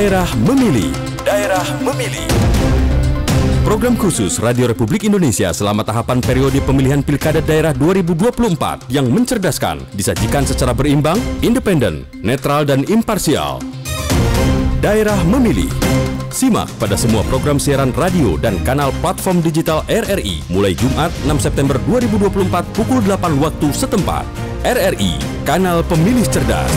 Daerah Memilih. Daerah Memilih. Program khusus Radio Republik Indonesia selama tahapan periode pemilihan Pilkada Daerah 2024 yang mencerdaskan, disajikan secara berimbang, independen, netral dan imparsial. Daerah Memilih. Simak pada semua program siaran radio dan kanal platform digital RRI mulai Jumat 6 September 2024 pukul 8 waktu setempat. RRI, Kanal Pemilih Cerdas.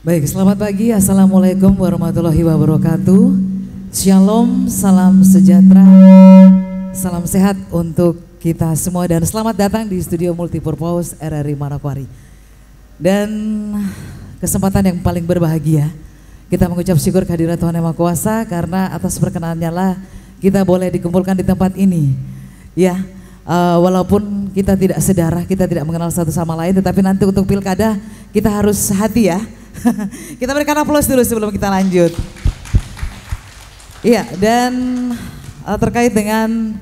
Baik, selamat pagi. Assalamualaikum warahmatullahi wabarakatuh. Shalom, salam sejahtera, salam sehat untuk kita semua dan selamat datang di studio Multipurpose RRI Manokwari. Dan kesempatan yang paling berbahagia, kita mengucap syukur kehadirat Tuhan Yang Maha Kuasa karena atas perkenannya lah kita boleh dikumpulkan di tempat ini. Ya, walaupun kita tidak sedarah, kita tidak mengenal satu sama lain, tetapi nanti untuk pilkada kita harus hati ya. Kita berikan aplaus dulu sebelum kita lanjut. Iya, dan terkait dengan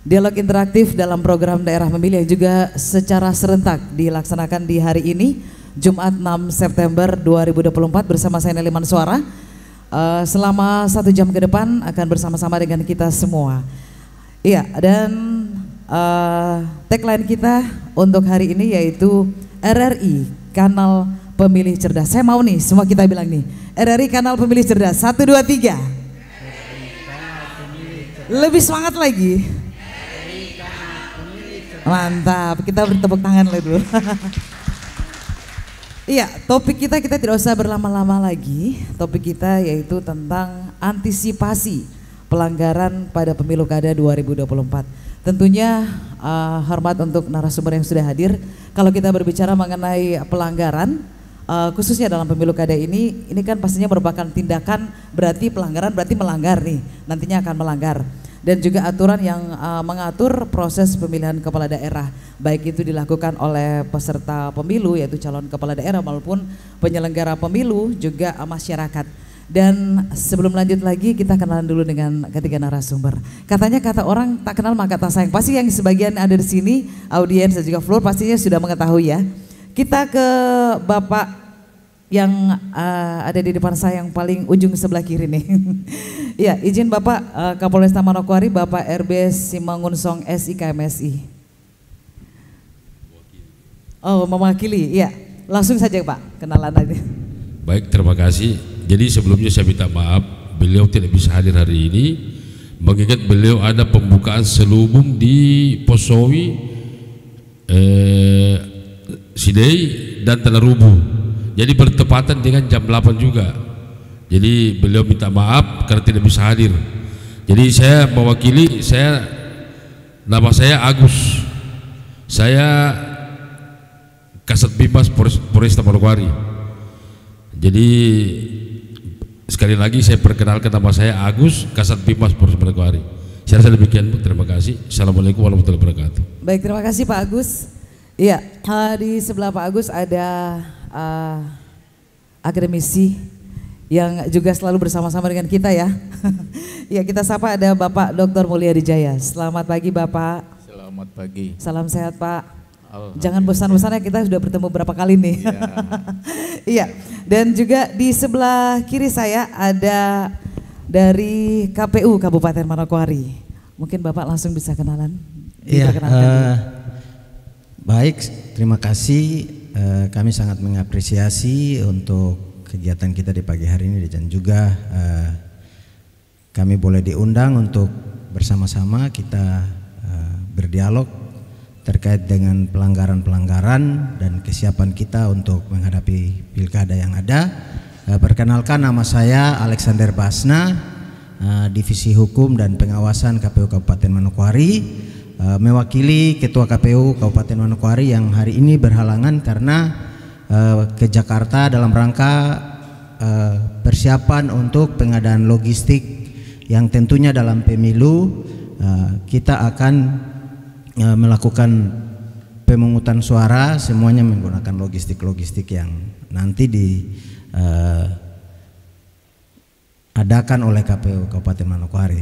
dialog interaktif dalam program Daerah Memilih yang juga secara serentak dilaksanakan di hari ini, Jumat 6 September 2024 bersama saya Nelly Mansuara. Selama 1 jam ke depan akan bersama-sama dengan kita semua. Iya, dan tagline kita untuk hari ini yaitu RRI, Kanal Pemilih Cerdas. Saya mau nih, semua kita bilang nih, RRI Kanal Pemilih Cerdas. 1, 2, 3. Lebih semangat lagi. Mantap, kita beri tepuk tangan dulu. Iya, topik kita tidak usah berlama-lama lagi. Topik kita yaitu tentang antisipasi pelanggaran pada Pemilu Kada 2024. Tentunya hormat untuk narasumber yang sudah hadir. Kalau kita berbicara mengenai pelanggaran, khususnya dalam Pemilu Kada ini kan pastinya merupakan tindakan, berarti pelanggaran berarti melanggar nih, nantinya akan melanggar. Dan juga aturan yang mengatur proses pemilihan kepala daerah, baik itu dilakukan oleh peserta pemilu yaitu calon kepala daerah maupun penyelenggara pemilu juga masyarakat. Dan sebelum lanjut lagi kita kenalan dulu dengan ketiga narasumber. Katanya kata orang tak kenal maka tak sayang. Pasti yang sebagian ada di sini, audiens dan juga floor pastinya sudah mengetahui ya. Kita ke Bapak yang ada di depan saya yang paling ujung sebelah kiri nih. Ya, izin Bapak Kapolresta Manokwari, Bapak RB Simangunsong SIK MSI. Oh, mewakili. Ya, langsung saja Pak, kenalan aja. Baik, terima kasih. Jadi sebelumnya saya minta maaf, beliau tidak bisa hadir hari ini. Mengingat beliau ada pembukaan selubung di Posowi, Sidei dan Talarubu. Jadi bertepatan dengan jam 8 juga. Jadi beliau minta maaf karena tidak bisa hadir. Jadi saya mewakili, nama saya Agus. Saya Kasat Bimas Polresta Manokwari. Jadi sekali lagi saya perkenalkan, nama saya Agus, Kasat Bimas Polresta Manokwari. Saya rasa demikian, Bu. Terima kasih. Assalamualaikum warahmatullahi wabarakatuh. Baik, terima kasih Pak Agus. Iya, di sebelah Pak Agus ada akademisi yang juga selalu bersama-sama dengan kita ya. Ya, kita sapa ada Bapak Dr. Mulyadi Jaya. Selamat pagi Bapak. Selamat pagi. Salam sehat Pak. Jangan bosan-bosan ya, kita sudah bertemu berapa kali nih. Iya. Dan juga di sebelah kiri saya ada dari KPU Kabupaten Manokwari. Mungkin Bapak langsung bisa kenalan. Iya. Baik, terima kasih. Kami sangat mengapresiasi untuk kegiatan kita di pagi hari ini dan juga kami boleh diundang untuk bersama-sama kita berdialog terkait dengan pelanggaran-pelanggaran dan kesiapan kita untuk menghadapi pilkada yang ada. Perkenalkan, nama saya Alexander Basna, Divisi Hukum dan Pengawasan KPU Kabupaten Manokwari, mewakili Ketua KPU Kabupaten Manokwari yang hari ini berhalangan karena ke Jakarta dalam rangka persiapan untuk pengadaan logistik yang tentunya dalam pemilu kita akan melakukan pemungutan suara semuanya menggunakan logistik yang nanti diadakan oleh KPU Kabupaten Manokwari.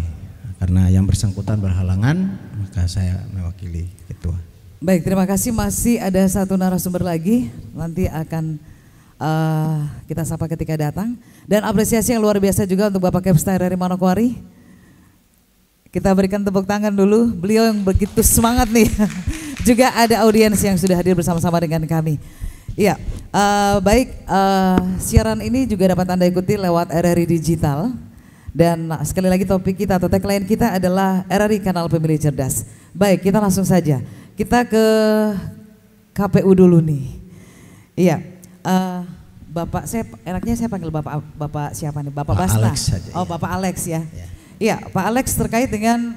karena yang bersangkutan berhalangan, maka saya mewakili ketua. Baik, terima kasih. Masih ada satu narasumber lagi, nanti akan kita sapa ketika datang. Dan apresiasi yang luar biasa juga untuk Bapak Kepsta dari Manokwari. Kita berikan tepuk tangan dulu, beliau yang begitu semangat nih. Juga ada audiens yang sudah hadir bersama-sama dengan kami. Iya, baik, siaran ini juga dapat Anda ikuti lewat RRI Digital. Dan sekali lagi topik kita atau tagline kita adalah RRI Kanal Pemilih Cerdas. Baik, kita langsung saja. Kita ke KPU dulu nih. Iya, Bapak, enaknya saya panggil Bapak siapa nih? Bapak Basna? Alex saja, oh, ya. Bapak Alex ya. Iya, Pak Alex, terkait dengan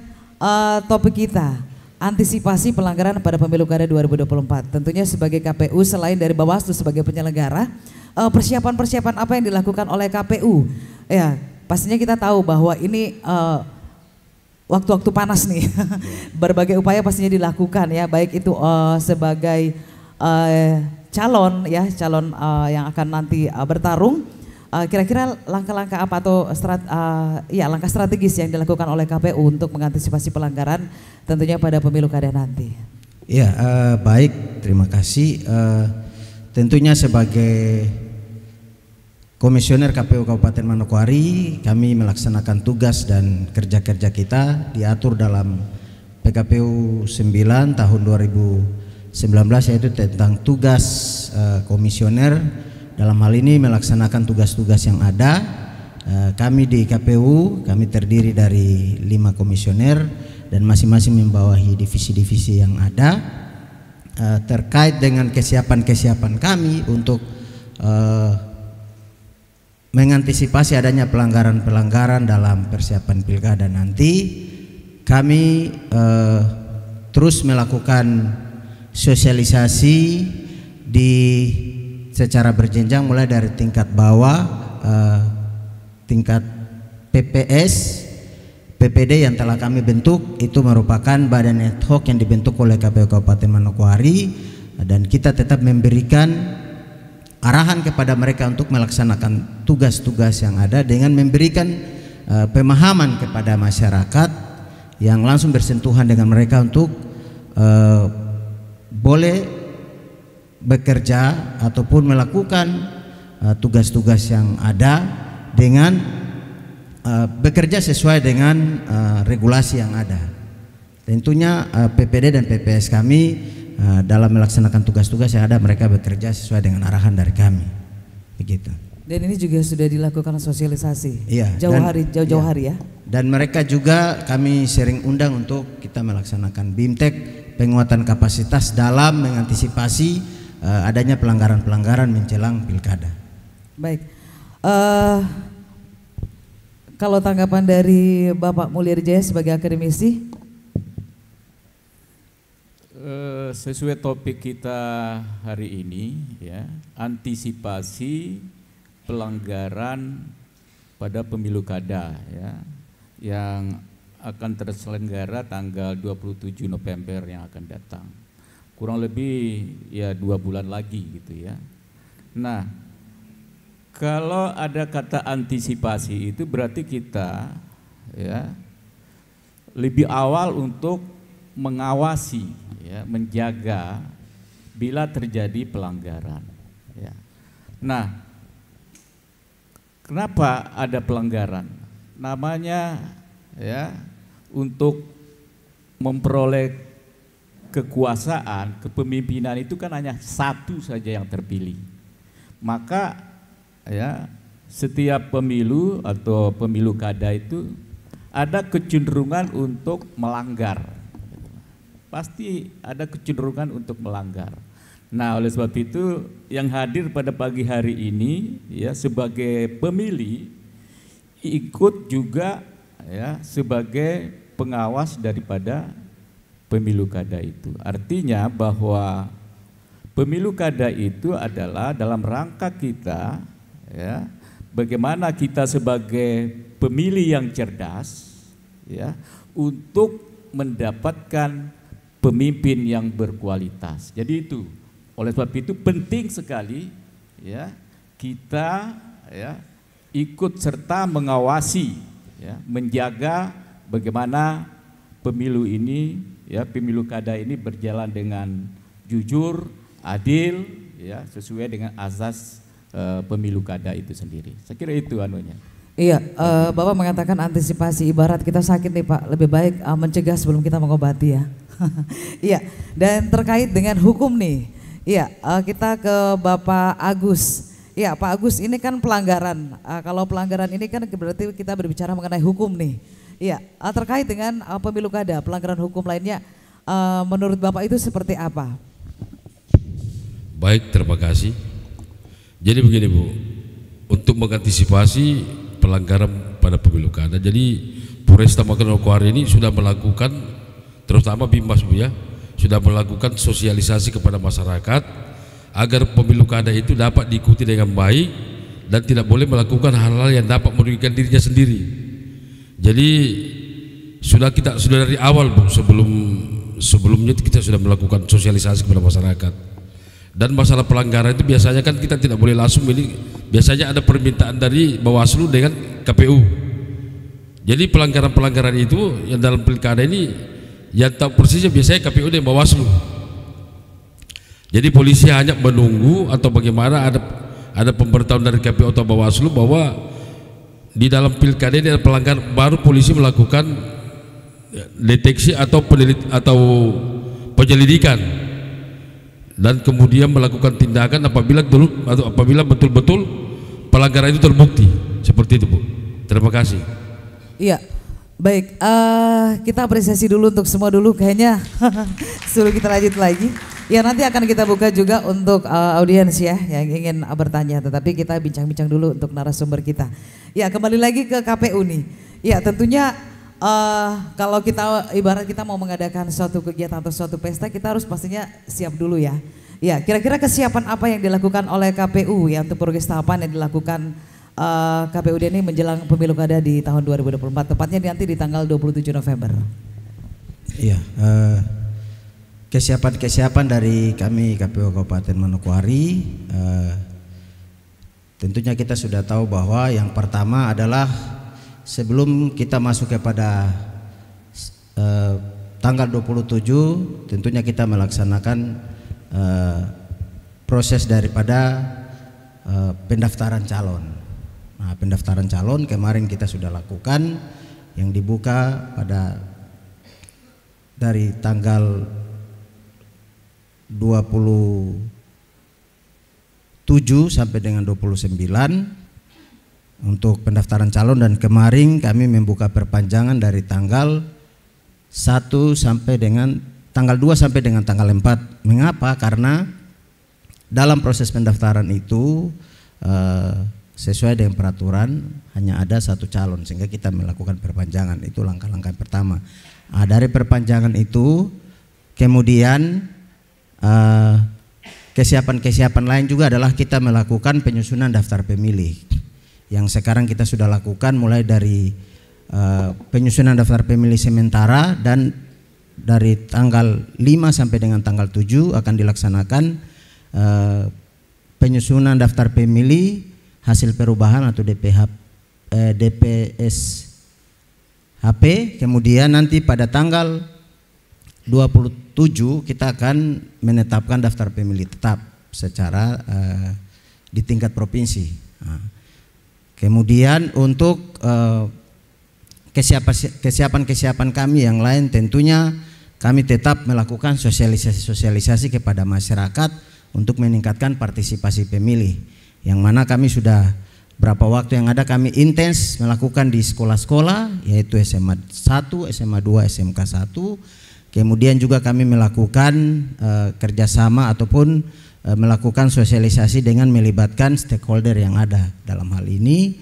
topik kita, antisipasi pelanggaran pada pemilu kada 2024. Tentunya sebagai KPU selain dari Bawaslu sebagai penyelenggara, persiapan-persiapan apa yang dilakukan oleh KPU? Ya, pastinya kita tahu bahwa ini waktu-waktu panas nih. Berbagai upaya pastinya dilakukan ya, baik itu sebagai calon yang akan nanti bertarung. Kira-kira langkah-langkah apa atau langkah strategis yang dilakukan oleh KPU untuk mengantisipasi pelanggaran tentunya pada pemilu kada nanti? Ya, baik, terima kasih. Tentunya sebagai Komisioner KPU Kabupaten Manokwari, kami melaksanakan tugas dan kerja-kerja kita diatur dalam PKPU 9 tahun 2019, yaitu tentang tugas komisioner. Dalam hal ini melaksanakan tugas-tugas yang ada. Kami di KPU, kami terdiri dari 5 komisioner dan masing-masing membawahi divisi-divisi yang ada. Terkait dengan kesiapan-kesiapan kami untuk mengantisipasi adanya pelanggaran-pelanggaran dalam persiapan pilkada nanti, kami terus melakukan sosialisasi secara berjenjang mulai dari tingkat bawah, tingkat PPS, PPD yang telah kami bentuk. Itu merupakan badan ad hoc yang dibentuk oleh KPU Kabupaten Manokwari, dan kita tetap memberikan arahan kepada mereka untuk melaksanakan tugas-tugas yang ada dengan memberikan pemahaman kepada masyarakat yang langsung bersentuhan dengan mereka untuk boleh bekerja ataupun melakukan tugas-tugas yang ada dengan bekerja sesuai dengan regulasi yang ada. Tentunya PPD dan PPS kami dalam melaksanakan tugas-tugas yang ada, mereka bekerja sesuai dengan arahan dari kami. Begitu. Dan ini juga sudah dilakukan sosialisasi. Iya, jauh-jauh hari ya. Dan mereka juga kami sering undang untuk kita melaksanakan BIMTEK, penguatan kapasitas dalam mengantisipasi adanya pelanggaran-pelanggaran menjelang pilkada. Baik, kalau tanggapan dari Bapak Mulyarijaya sebagai akademisi? Sesuai topik kita hari ini ya, antisipasi pelanggaran pada pemilu kada ya, yang akan terselenggara tanggal 27 November yang akan datang. Kurang lebih ya 2 bulan lagi gitu ya. Nah, kalau ada kata antisipasi itu berarti kita ya lebih awal untuk mengawasi ya, menjaga bila terjadi pelanggaran ya. Nah, kenapa ada pelanggaran? Namanya ya untuk memperoleh kekuasaan, kepemimpinan itu kan hanya satu saja yang terpilih. Maka ya setiap pemilu atau pemilu kada itu ada kecenderungan untuk melanggar. Pasti ada kecenderungan untuk melanggar. Nah, oleh sebab itu yang hadir pada pagi hari ini ya sebagai pemilih ikut juga ya sebagai pengawas daripada pemilu kada itu. Artinya bahwa pemilu kada itu adalah dalam rangka kita ya, bagaimana kita sebagai pemilih yang cerdas ya untuk mendapatkan pemimpin yang berkualitas. Jadi itu, oleh sebab itu penting sekali ya kita ya ikut serta mengawasi ya, menjaga bagaimana pemilu ini, ya, pemilu kada ini berjalan dengan jujur, adil, ya, sesuai dengan azas pemilu kada itu sendiri. Saya kira itu anunya. Iya, Bapak mengatakan antisipasi, ibarat kita sakit nih Pak, lebih baik mencegah sebelum kita mengobati ya. Iya, dan terkait dengan hukum nih, iya, kita ke Bapak Agus. Iya, Pak Agus, ini kan pelanggaran. Kalau pelanggaran ini kan berarti kita berbicara mengenai hukum nih. Iya, terkait dengan pemilu kada, pelanggaran hukum lainnya, menurut Bapak itu seperti apa? Baik, terima kasih. Jadi begini Bu, untuk mengantisipasi pelanggaran pada pemilu kada, jadi Polresta Manokwari ini sudah melakukan, terutama Bimas Bu ya, sudah melakukan sosialisasi kepada masyarakat agar pemilu kada itu dapat diikuti dengan baik dan tidak boleh melakukan hal-hal yang dapat merugikan dirinya sendiri. Jadi sudah dari awal Bu, sebelumnya kita sudah melakukan sosialisasi kepada masyarakat. Dan masalah pelanggaran itu biasanya kan kita tidak boleh langsung, ini biasanya ada permintaan dari Bawaslu dengan KPU. Jadi pelanggaran-pelanggaran itu yang dalam pilkada ini yang tahu persisnya biasanya KPU dan Bawaslu. Jadi polisi hanya menunggu atau bagaimana ada pemberitahuan dari KPU atau Bawaslu bahwa di dalam pilkada ini ada pelanggaran, baru polisi melakukan deteksi atau penyelidikan dan kemudian melakukan tindakan apabila betul-betul pelanggaran itu terbukti. Seperti itu Bu. Terima kasih. Iya, baik, kita apresiasi dulu untuk semua dulu kayaknya. Sebelum kita lanjut lagi, ya nanti akan kita buka juga untuk audiens ya yang ingin bertanya, tetapi kita bincang-bincang dulu untuk narasumber kita. Ya, kembali lagi ke KPU nih. Ya, tentunya kalau kita ibarat kita mau mengadakan suatu kegiatan atau suatu pesta, kita harus pastinya siap dulu ya. Ya, kira-kira kesiapan apa yang dilakukan oleh KPU ya untuk pergestapan yang dilakukan KPUD ini menjelang pemilu kada di tahun 2024, tepatnya nanti di tanggal 27 November. Iya, kesiapan dari kami KPU Kabupaten Manokwari, tentunya kita sudah tahu bahwa yang pertama adalah sebelum kita masuk kepada tanggal 27, tentunya kita melaksanakan proses daripada pendaftaran calon. Nah, pendaftaran calon kemarin kita sudah lakukan, yang dibuka dari tanggal 27 sampai dengan 29 untuk pendaftaran calon, dan kemarin kami membuka perpanjangan dari tanggal 1 sampai dengan tanggal 2 sampai dengan tanggal 4. Mengapa? Karena dalam proses pendaftaran itu sesuai dengan peraturan hanya ada satu calon, sehingga kita melakukan perpanjangan. Itu langkah-langkah pertama. Dari perpanjangan itu kemudian kesiapan-kesiapan lain juga adalah kita melakukan penyusunan daftar pemilih, yang sekarang kita sudah lakukan mulai dari penyusunan daftar pemilih sementara, dan dari tanggal 5 sampai dengan tanggal 7 akan dilaksanakan penyusunan daftar pemilih hasil perubahan atau DPS HP. Kemudian nanti pada tanggal 27 kita akan menetapkan daftar pemilih tetap secara di tingkat provinsi. Kemudian untuk kesiapan kami yang lain, tentunya kami tetap melakukan sosialisasi kepada masyarakat untuk meningkatkan partisipasi pemilih, yang mana kami sudah berapa waktu yang ada kami intens melakukan di sekolah-sekolah, yaitu SMA 1, SMA 2, SMK 1. Kemudian juga kami melakukan kerjasama ataupun melakukan sosialisasi dengan melibatkan stakeholder yang ada. Dalam hal ini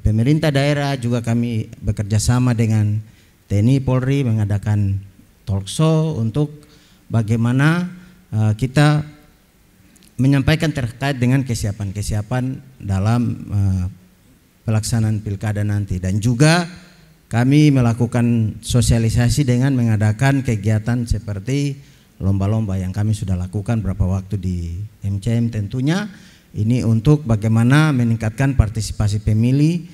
pemerintah daerah, juga kami bekerja sama dengan TNI Polri mengadakan talkshow untuk bagaimana kita menyampaikan terkait dengan kesiapan-kesiapan dalam pelaksanaan pilkada nanti. Dan juga kami melakukan sosialisasi dengan mengadakan kegiatan seperti lomba-lomba yang kami sudah lakukan beberapa waktu di MCM. Tentunya ini untuk bagaimana meningkatkan partisipasi pemilih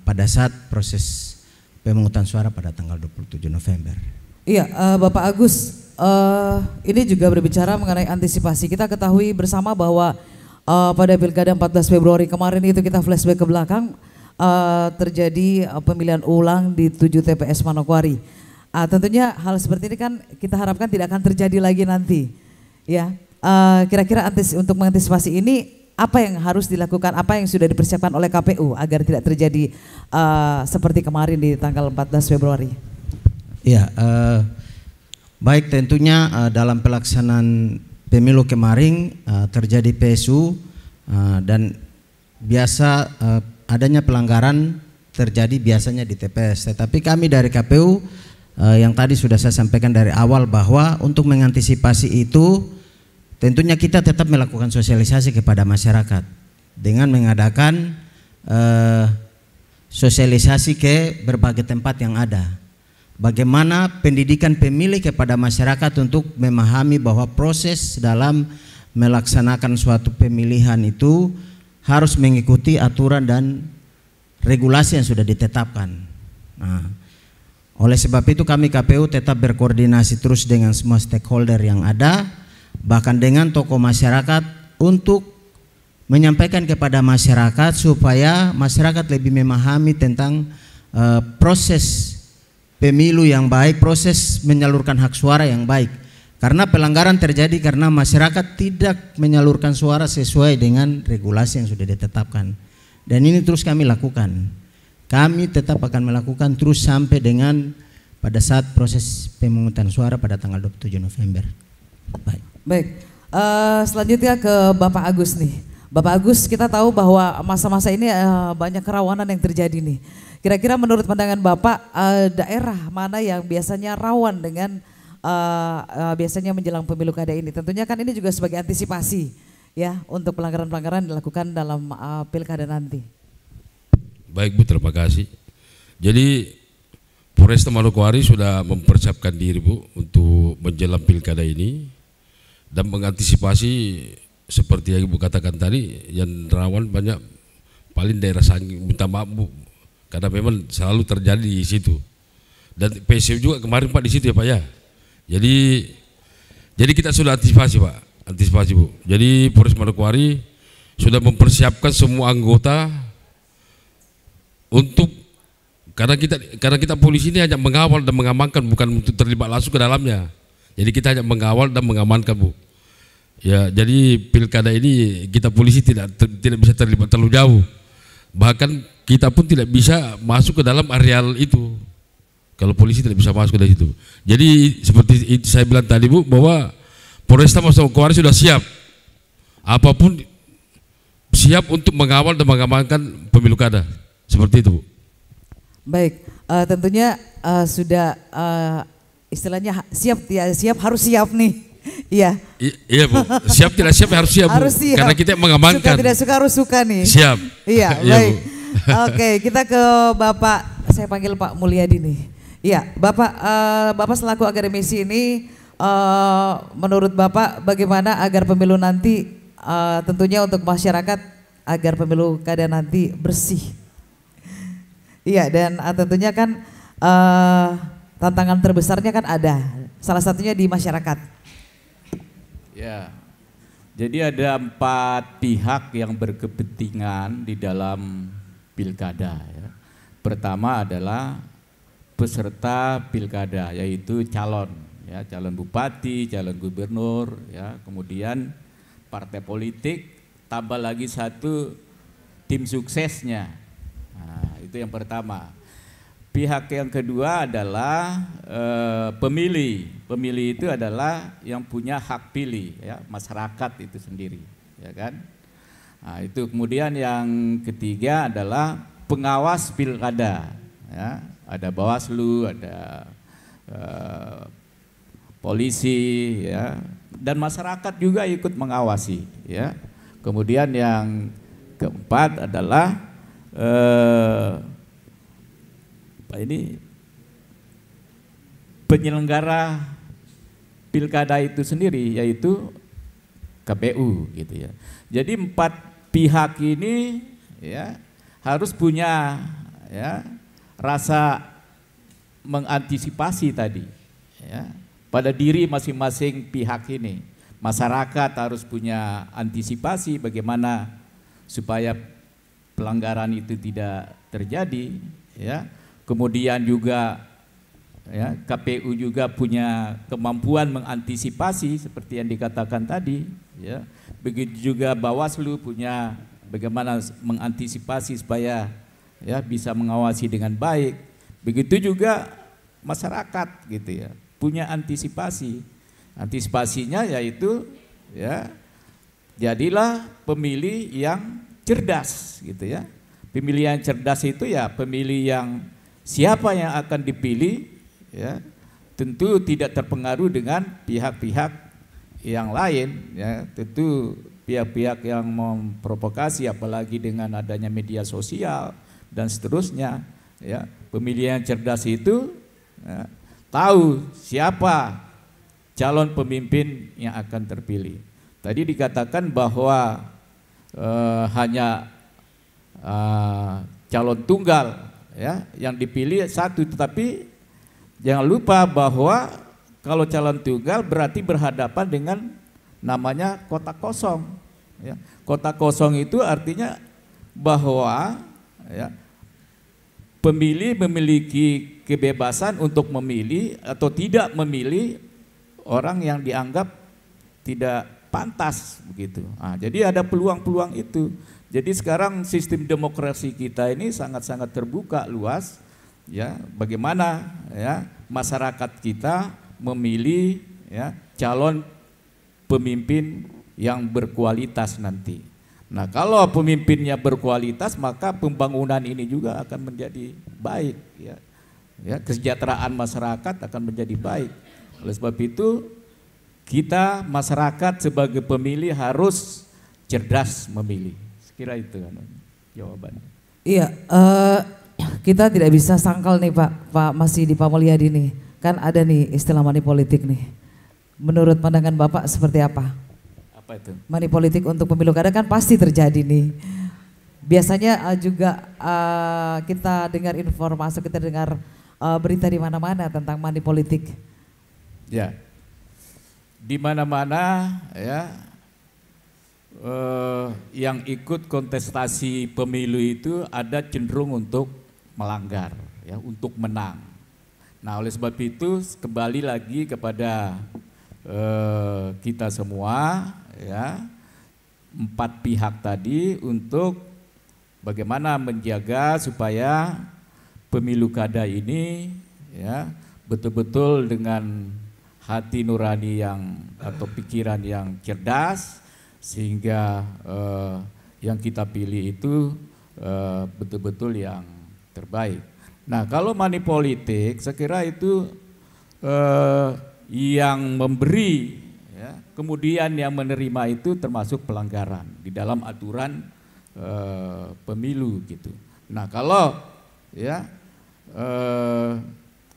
pada saat proses pemungutan suara pada tanggal 27 November. Iya, Bapak Agus, ini juga berbicara mengenai antisipasi. Kita ketahui bersama bahwa pada Pilkada 14 Februari kemarin itu kita flashback ke belakang, terjadi pemilihan ulang di 7 TPS Manokwari. Tentunya hal seperti ini kan kita harapkan tidak akan terjadi lagi nanti. Ya, kira-kira untuk mengantisipasi ini apa yang harus dilakukan, apa yang sudah dipersiapkan oleh KPU agar tidak terjadi seperti kemarin di tanggal 14 Februari? Ya, baik, tentunya dalam pelaksanaan pemilu kemarin terjadi PSU dan biasa adanya pelanggaran terjadi biasanya di TPS. Tetapi kami dari KPU yang tadi sudah saya sampaikan dari awal bahwa untuk mengantisipasi itu tentunya kita tetap melakukan sosialisasi kepada masyarakat dengan mengadakan sosialisasi ke berbagai tempat yang ada. Bagaimana pendidikan pemilih kepada masyarakat untuk memahami bahwa proses dalam melaksanakan suatu pemilihan itu harus mengikuti aturan dan regulasi yang sudah ditetapkan. Nah, oleh sebab itu kami KPU tetap berkoordinasi terus dengan semua stakeholder yang ada, bahkan dengan tokoh masyarakat untuk menyampaikan kepada masyarakat supaya masyarakat lebih memahami tentang proses pemilu yang baik, proses menyalurkan hak suara yang baik. Karena pelanggaran terjadi karena masyarakat tidak menyalurkan suara sesuai dengan regulasi yang sudah ditetapkan. Dan ini terus kami lakukan. Kami tetap akan melakukan terus sampai dengan pada saat proses pemungutan suara pada tanggal 27 November. Baik, selanjutnya ke Bapak Agus nih. Bapak Agus, kita tahu bahwa masa-masa ini banyak kerawanan yang terjadi nih. Kira-kira menurut pandangan Bapak, daerah mana yang biasanya rawan dengan biasanya menjelang pemilu kada ini? Tentunya kan ini juga sebagai antisipasi ya untuk pelanggaran-pelanggaran dilakukan dalam pilkada nanti. Baik Bu, terima kasih. Jadi Polresta Manokwari sudah mempersiapkan diri Bu untuk menjelang pilkada ini dan mengantisipasi seperti yang Ibu katakan tadi, yang rawan banyak paling daerah Sanging, minta maaf Bu, karena memang selalu terjadi di situ. Dan PSU juga kemarin Pak di situ ya Pak ya. Jadi kita sudah antisipasi Pak, antisipasi Bu. Jadi Polres Manokwari sudah mempersiapkan semua anggota untuk karena kita polisi ini hanya mengawal dan mengamankan, bukan untuk terlibat langsung ke dalamnya. Jadi kita hanya mengawal dan mengamankan Bu. Ya, jadi pilkada ini kita polisi tidak bisa terlibat terlalu jauh. Bahkan kita pun tidak bisa masuk ke dalam areal itu. Kalau polisi tidak bisa masuk ke dalam situ. Jadi seperti saya bilang tadi Bu, bahwa Polresta Manokwari sudah siap. Apapun siap untuk mengawal dan mengamankan pemilu kada. Seperti itu Bu. Baik, tentunya sudah istilahnya siap harus siap nih. Iya. Iya Bu, siap tidak siap harus siap Bu. Harus siap. Karena kita mengamankan. Suka tidak suka harus suka nih. Siap. Iya, Iya, baik. Bu. Oke, kita ke Bapak, saya panggil Pak Mulyadi nih. Iya, Bapak selaku akademisi ini, menurut Bapak bagaimana agar pemilu nanti tentunya untuk masyarakat agar pemilu kada nanti bersih? Iya, dan tentunya kan tantangan terbesarnya kan ada, salah satunya di masyarakat. Ya, jadi ada 4 pihak yang berkepentingan di dalam pilkada. Ya. Pertama adalah peserta pilkada, yaitu calon bupati, calon gubernur, ya, kemudian partai politik, tambah lagi satu tim suksesnya. Nah, itu yang pertama. Pihak yang kedua adalah pemilih. Pemilih itu adalah yang punya hak pilih, ya, masyarakat itu sendiri, ya kan. Nah, itu kemudian yang ketiga adalah pengawas pilkada, ya. Ada Bawaslu, ada polisi, ya, dan masyarakat juga ikut mengawasi, ya. Kemudian yang keempat adalah ini penyelenggara pilkada itu sendiri, yaitu KPU, gitu ya. Jadi 4 pihak ini, ya, harus punya, ya, rasa mengantisipasi tadi, ya, pada diri masing-masing pihak ini. Masyarakat harus punya antisipasi bagaimana supaya pelanggaran itu tidak terjadi, ya. Kemudian juga, ya, KPU juga punya kemampuan mengantisipasi seperti yang dikatakan tadi, ya. Begitu juga Bawaslu punya bagaimana mengantisipasi supaya, ya, bisa mengawasi dengan baik. Begitu juga masyarakat gitu, ya, punya antisipasi. Antisipasinya yaitu, ya, jadilah pemilih yang cerdas gitu, ya. Pemilih yang cerdas itu ya pemilih yang siapa yang akan dipilih, ya, tentu tidak terpengaruh dengan pihak-pihak yang lain, ya. Tentu pihak-pihak yang memprovokasi, apalagi dengan adanya media sosial dan seterusnya, ya. Pemilih yang cerdas itu, ya, tahu siapa calon pemimpin yang akan terpilih. Tadi dikatakan bahwa hanya calon tunggal, ya, yang dipilih satu, tetapi jangan lupa bahwa kalau calon tunggal berarti berhadapan dengan namanya kotak kosong, ya. Kotak kosong itu artinya bahwa, ya, pemilih memiliki kebebasan untuk memilih atau tidak memilih orang yang dianggap tidak pantas begitu. Nah, jadi ada peluang-peluang itu. Jadi sekarang sistem demokrasi kita ini sangat-sangat terbuka luas, ya. Bagaimana, ya, masyarakat kita memilih, ya, calon pemimpin yang berkualitas nanti. Nah, kalau pemimpinnya berkualitas maka pembangunan ini juga akan menjadi baik, ya. Ya, kesejahteraan masyarakat akan menjadi baik. Oleh sebab itu kita masyarakat sebagai pemilih harus cerdas memilih. Sekira itu kan jawabannya. Iya, kita tidak bisa sangkal nih Pak masih di Pak Mulyadi nih. Kan ada nih istilah money politik nih. Menurut pandangan Bapak seperti apa? Apa itu? Money politik untuk pemilu kada kan pasti terjadi nih. Biasanya juga kita dengar informasi, kita dengar berita di mana-mana tentang money politik. Ya, di mana-mana, ya, yang ikut kontestasi pemilu itu ada cenderung untuk melanggar, ya, untuk menang. Nah, oleh sebab itu kembali lagi kepada kita semua, ya, 4 pihak tadi untuk bagaimana menjaga supaya pemilu kada ini, ya, betul-betul dengan hati nurani yang atau pikiran yang cerdas sehingga yang kita pilih itu betul-betul yang terbaik. Nah, kalau money politik saya kira itu yang memberi, ya, kemudian yang menerima itu termasuk pelanggaran di dalam aturan pemilu gitu. Nah, kalau, ya,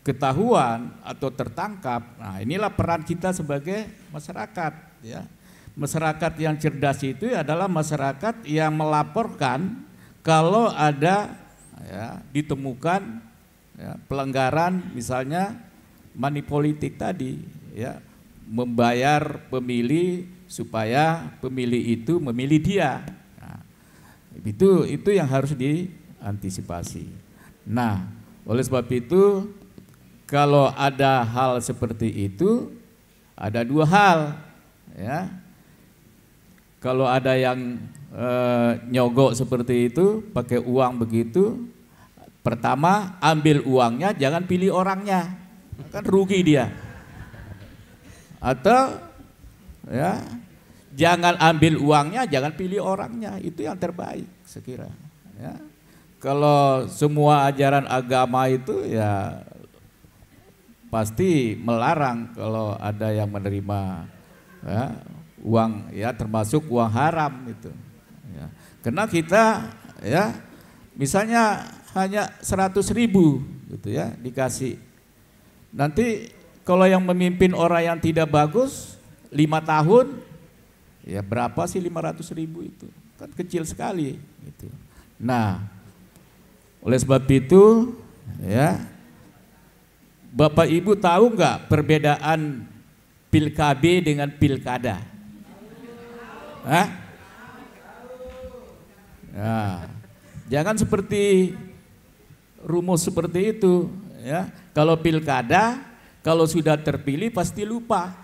ketahuan atau tertangkap, nah inilah peran kita sebagai masyarakat, ya. Masyarakat yang cerdas itu adalah masyarakat yang melaporkan kalau ada, ya, ditemukan, ya, pelanggaran misalnya money politik tadi, ya, membayar pemilih supaya pemilih itu memilih dia. Nah, itu yang harus diantisipasi. Nah, oleh sebab itu kalau ada hal seperti itu, ada 2 hal, ya. Kalau ada yang nyogok seperti itu, pakai uang begitu, pertama ambil uangnya, jangan pilih orangnya, kan rugi dia. Atau, ya, jangan ambil uangnya, jangan pilih orangnya, itu yang terbaik sekira. Ya. Kalau semua ajaran agama itu, ya, pasti melarang kalau ada yang menerima, ya, uang, ya, termasuk uang haram itu, ya. Karena kita, ya, misalnya hanya 100.000 gitu, ya, dikasih. Nanti kalau yang memimpin orang yang tidak bagus 5 tahun, ya berapa sih 500.000 itu? Kan kecil sekali gitu. Nah, oleh sebab itu, ya, Bapak Ibu tahu nggak perbedaan PilKB dengan pilkada? Hah? Nah, jangan seperti rumus seperti itu ya. Kalau pilkada, kalau sudah terpilih pasti lupa.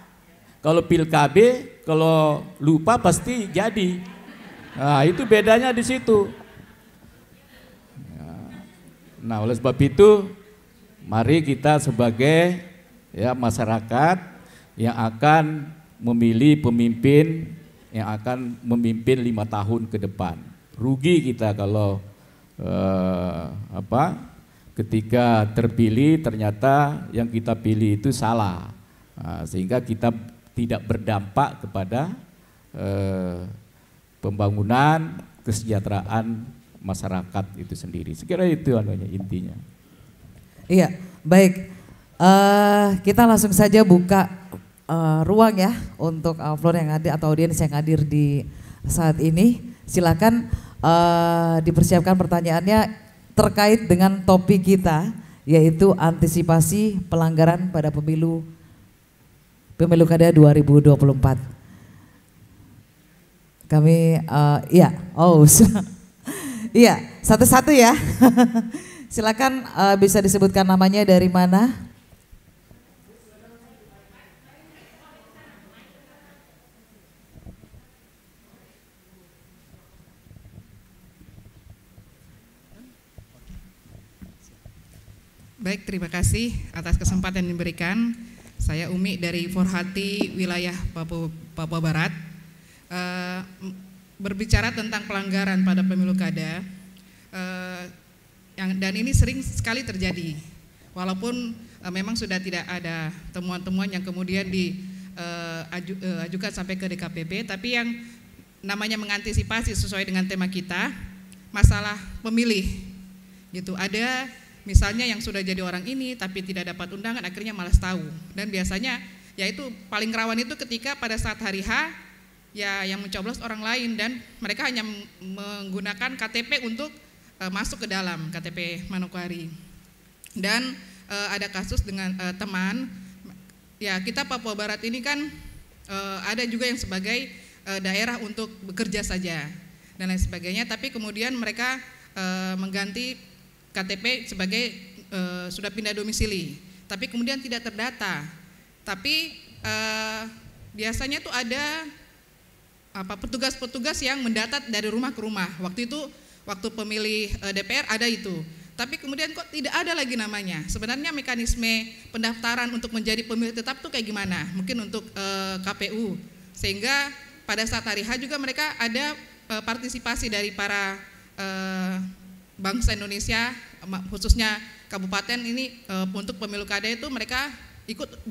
Kalau PilKB, kalau lupa pasti jadi. Nah, itu bedanya di situ. Nah, oleh sebab itu mari kita sebagai ya masyarakat yang akan memilih pemimpin yang akan memimpin 5 tahun ke depan. Rugi kita kalau ketika terpilih ternyata yang kita pilih itu salah. Sehingga kita tidak berdampak kepada pembangunan kesejahteraan masyarakat itu sendiri. Sekira itu intinya. Iya, baik. Kita langsung saja buka ruang ya untuk floor yang hadir atau audiens yang hadir di saat ini. Silakan dipersiapkan pertanyaannya terkait dengan topik kita, yaitu antisipasi pelanggaran pada pemilu kada 2024. Kami iya, satu-satu ya. Silakan bisa disebutkan namanya, dari mana? Baik, terima kasih atas kesempatan yang diberikan. Saya Umi dari Forhati, wilayah Papua Barat. Berbicara tentang pelanggaran pada pemilu kada, dan ini sering sekali terjadi, walaupun memang sudah tidak ada temuan-temuan yang kemudian diajukan sampai ke DKPP, tapi yang namanya mengantisipasi sesuai dengan tema kita, masalah pemilih gitu. Ada misalnya yang sudah jadi orang ini tapi tidak dapat undangan, akhirnya malas tahu, dan biasanya yaitu paling rawan itu ketika pada saat hari H ya yang mencoblos orang lain, dan mereka hanya menggunakan KTP untuk masuk ke dalam KTP Manokwari. Dan ada kasus dengan teman ya, kita Papua Barat ini kan ada juga yang sebagai daerah untuk bekerja saja dan lain sebagainya, tapi kemudian mereka mengganti KTP sebagai sudah pindah domisili, tapi kemudian tidak terdata. Tapi biasanya tuh ada petugas-petugas yang mendatat dari rumah ke rumah. Waktu itu, waktu pemilih DPR ada itu. Tapi kemudian kok tidak ada lagi namanya. Sebenarnya mekanisme pendaftaran untuk menjadi pemilih tetap tuh kayak gimana? Mungkin untuk KPU. Sehingga pada saat hari H juga mereka ada partisipasi dari para bangsa Indonesia, khususnya kabupaten ini untuk pemilu kada itu mereka ikut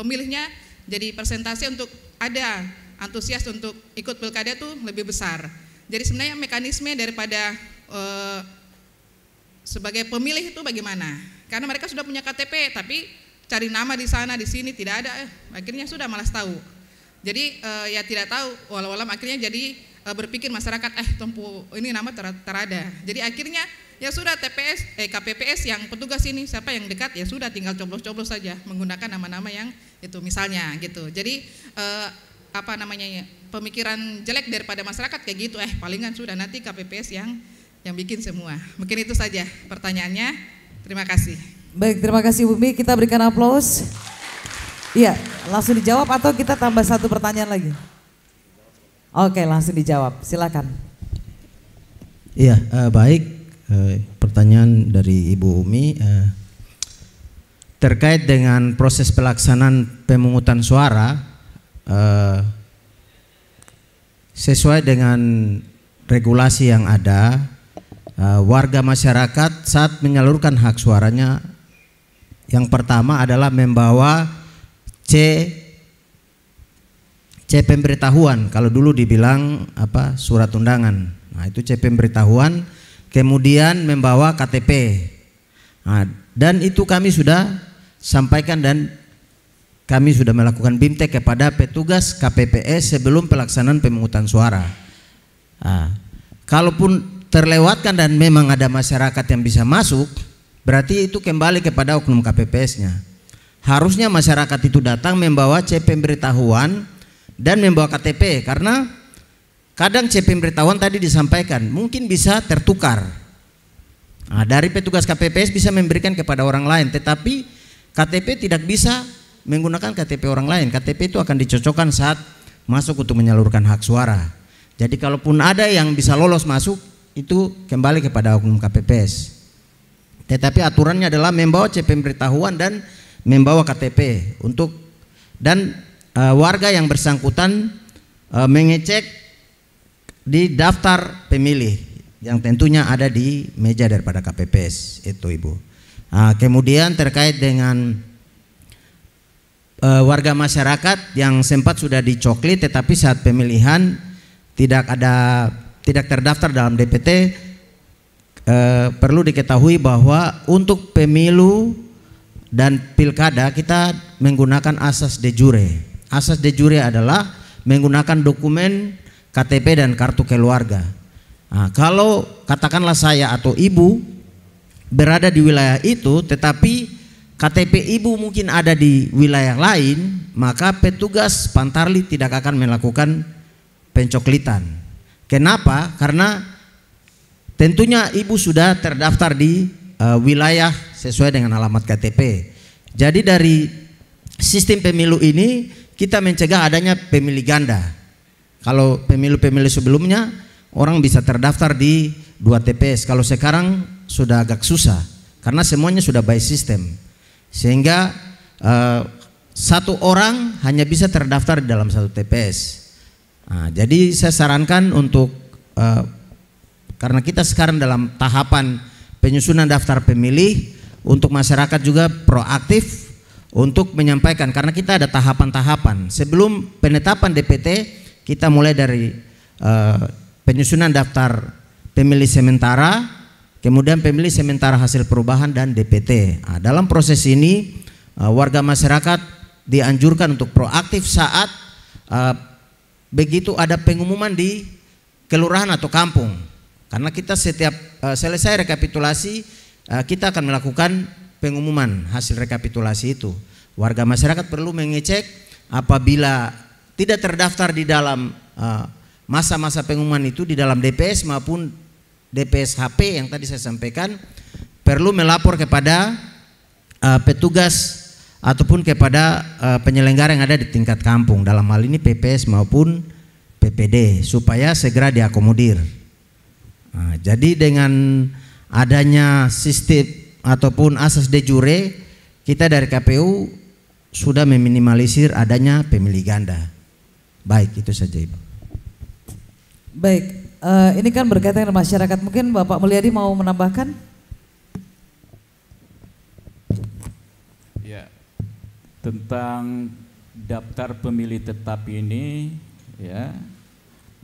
pemilihnya, jadi persentase untuk ada antusias untuk ikut pilkada itu lebih besar. Jadi sebenarnya mekanisme daripada sebagai pemilih itu bagaimana? Karena mereka sudah punya KTP, tapi cari nama di sana di sini tidak ada, akhirnya sudah malas tahu. Jadi ya tidak tahu, walau-walau akhirnya jadi berpikir masyarakat ini nama terada. Jadi akhirnya ya sudah KPPS yang petugas ini siapa yang dekat ya sudah tinggal coblos-coblos saja menggunakan nama-nama yang itu misalnya gitu. Jadi pemikiran jelek daripada masyarakat kayak gitu, palingan sudah nanti KPPS yang bikin semua. Mungkin itu saja pertanyaannya. Terima kasih. Baik, terima kasih Bumi. Kita berikan aplaus. Iya, langsung dijawab atau kita tambah satu pertanyaan lagi? Oke, langsung dijawab. Silakan. Iya, baik. Pertanyaan dari Ibu Umi terkait dengan proses pelaksanaan pemungutan suara. Sesuai dengan regulasi yang ada, warga masyarakat saat menyalurkan hak suaranya, yang pertama adalah membawa C pemberitahuan, kalau dulu dibilang surat undangan. Nah, itu C pemberitahuan, kemudian membawa KTP. Nah, dan itu kami sudah sampaikan dan kami sudah melakukan BIMTEK kepada petugas KPPS sebelum pelaksanaan pemungutan suara. Nah, kalaupun terlewatkan dan memang ada masyarakat yang bisa masuk, berarti itu kembali kepada oknum KPPS-nya. Harusnya masyarakat itu datang membawa C pemberitahuan dan membawa KTP, karena kadang C pemberitahuan tadi disampaikan mungkin bisa tertukar. Nah, dari petugas KPPS bisa memberikan kepada orang lain, tetapi KTP tidak bisa menggunakan KTP orang lain. KTP itu akan dicocokkan saat masuk untuk menyalurkan hak suara. Jadi kalaupun ada yang bisa lolos masuk, itu kembali kepada oknum KPPS. Tetapi aturannya adalah membawa C pemberitahuan dan membawa KTP untuk, dan warga yang bersangkutan mengecek di daftar pemilih yang tentunya ada di meja daripada KPPS itu, Ibu. Kemudian terkait dengan warga masyarakat yang sempat sudah dicoklit tetapi saat pemilihan tidak terdaftar dalam DPT, perlu diketahui bahwa untuk pemilu dan pilkada kita menggunakan asas de jure. Asas de jure adalah menggunakan dokumen KTP dan kartu keluarga. Nah, kalau katakanlah saya atau ibu berada di wilayah itu tetapi KTP ibu mungkin ada di wilayah lain, maka petugas Pantarlih tidak akan melakukan pencoklitan. Kenapa? Karena tentunya ibu sudah terdaftar di wilayah sesuai dengan alamat KTP. Jadi dari sistem pemilu ini kita mencegah adanya pemilih ganda. Kalau pemilu-pemilu sebelumnya orang bisa terdaftar di 2 TPS, kalau sekarang sudah agak susah karena semuanya sudah by system, sehingga satu orang hanya bisa terdaftar di dalam 1 TPS. Nah, jadi saya sarankan untuk karena kita sekarang dalam tahapan penyusunan daftar pemilih, untuk masyarakat juga proaktif untuk menyampaikan, karena kita ada tahapan-tahapan. Sebelum penetapan DPT kita mulai dari penyusunan daftar pemilih sementara, kemudian pemilih sementara hasil perubahan dan DPT. Nah, dalam proses ini warga masyarakat dianjurkan untuk proaktif saat begitu ada pengumuman di kelurahan atau kampung. Karena kita setiap selesai rekapitulasi kita akan melakukan pengumuman hasil rekapitulasi itu. Warga masyarakat perlu mengecek apabila tidak terdaftar di dalam masa-masa pengumuman itu di dalam DPS maupun DPS HP yang tadi saya sampaikan, perlu melapor kepada petugas ataupun kepada penyelenggara yang ada di tingkat kampung, dalam hal ini PPS maupun PPD, supaya segera diakomodir. Nah, jadi dengan adanya sistem ataupun asas de jure, kita dari KPU sudah meminimalisir adanya pemilih ganda. Baik, itu saja Ibu. Baik, ini kan berkaitan dengan masyarakat, mungkin Bapak Mulyadi mau menambahkan? Ya, tentang daftar pemilih tetap ini, ya,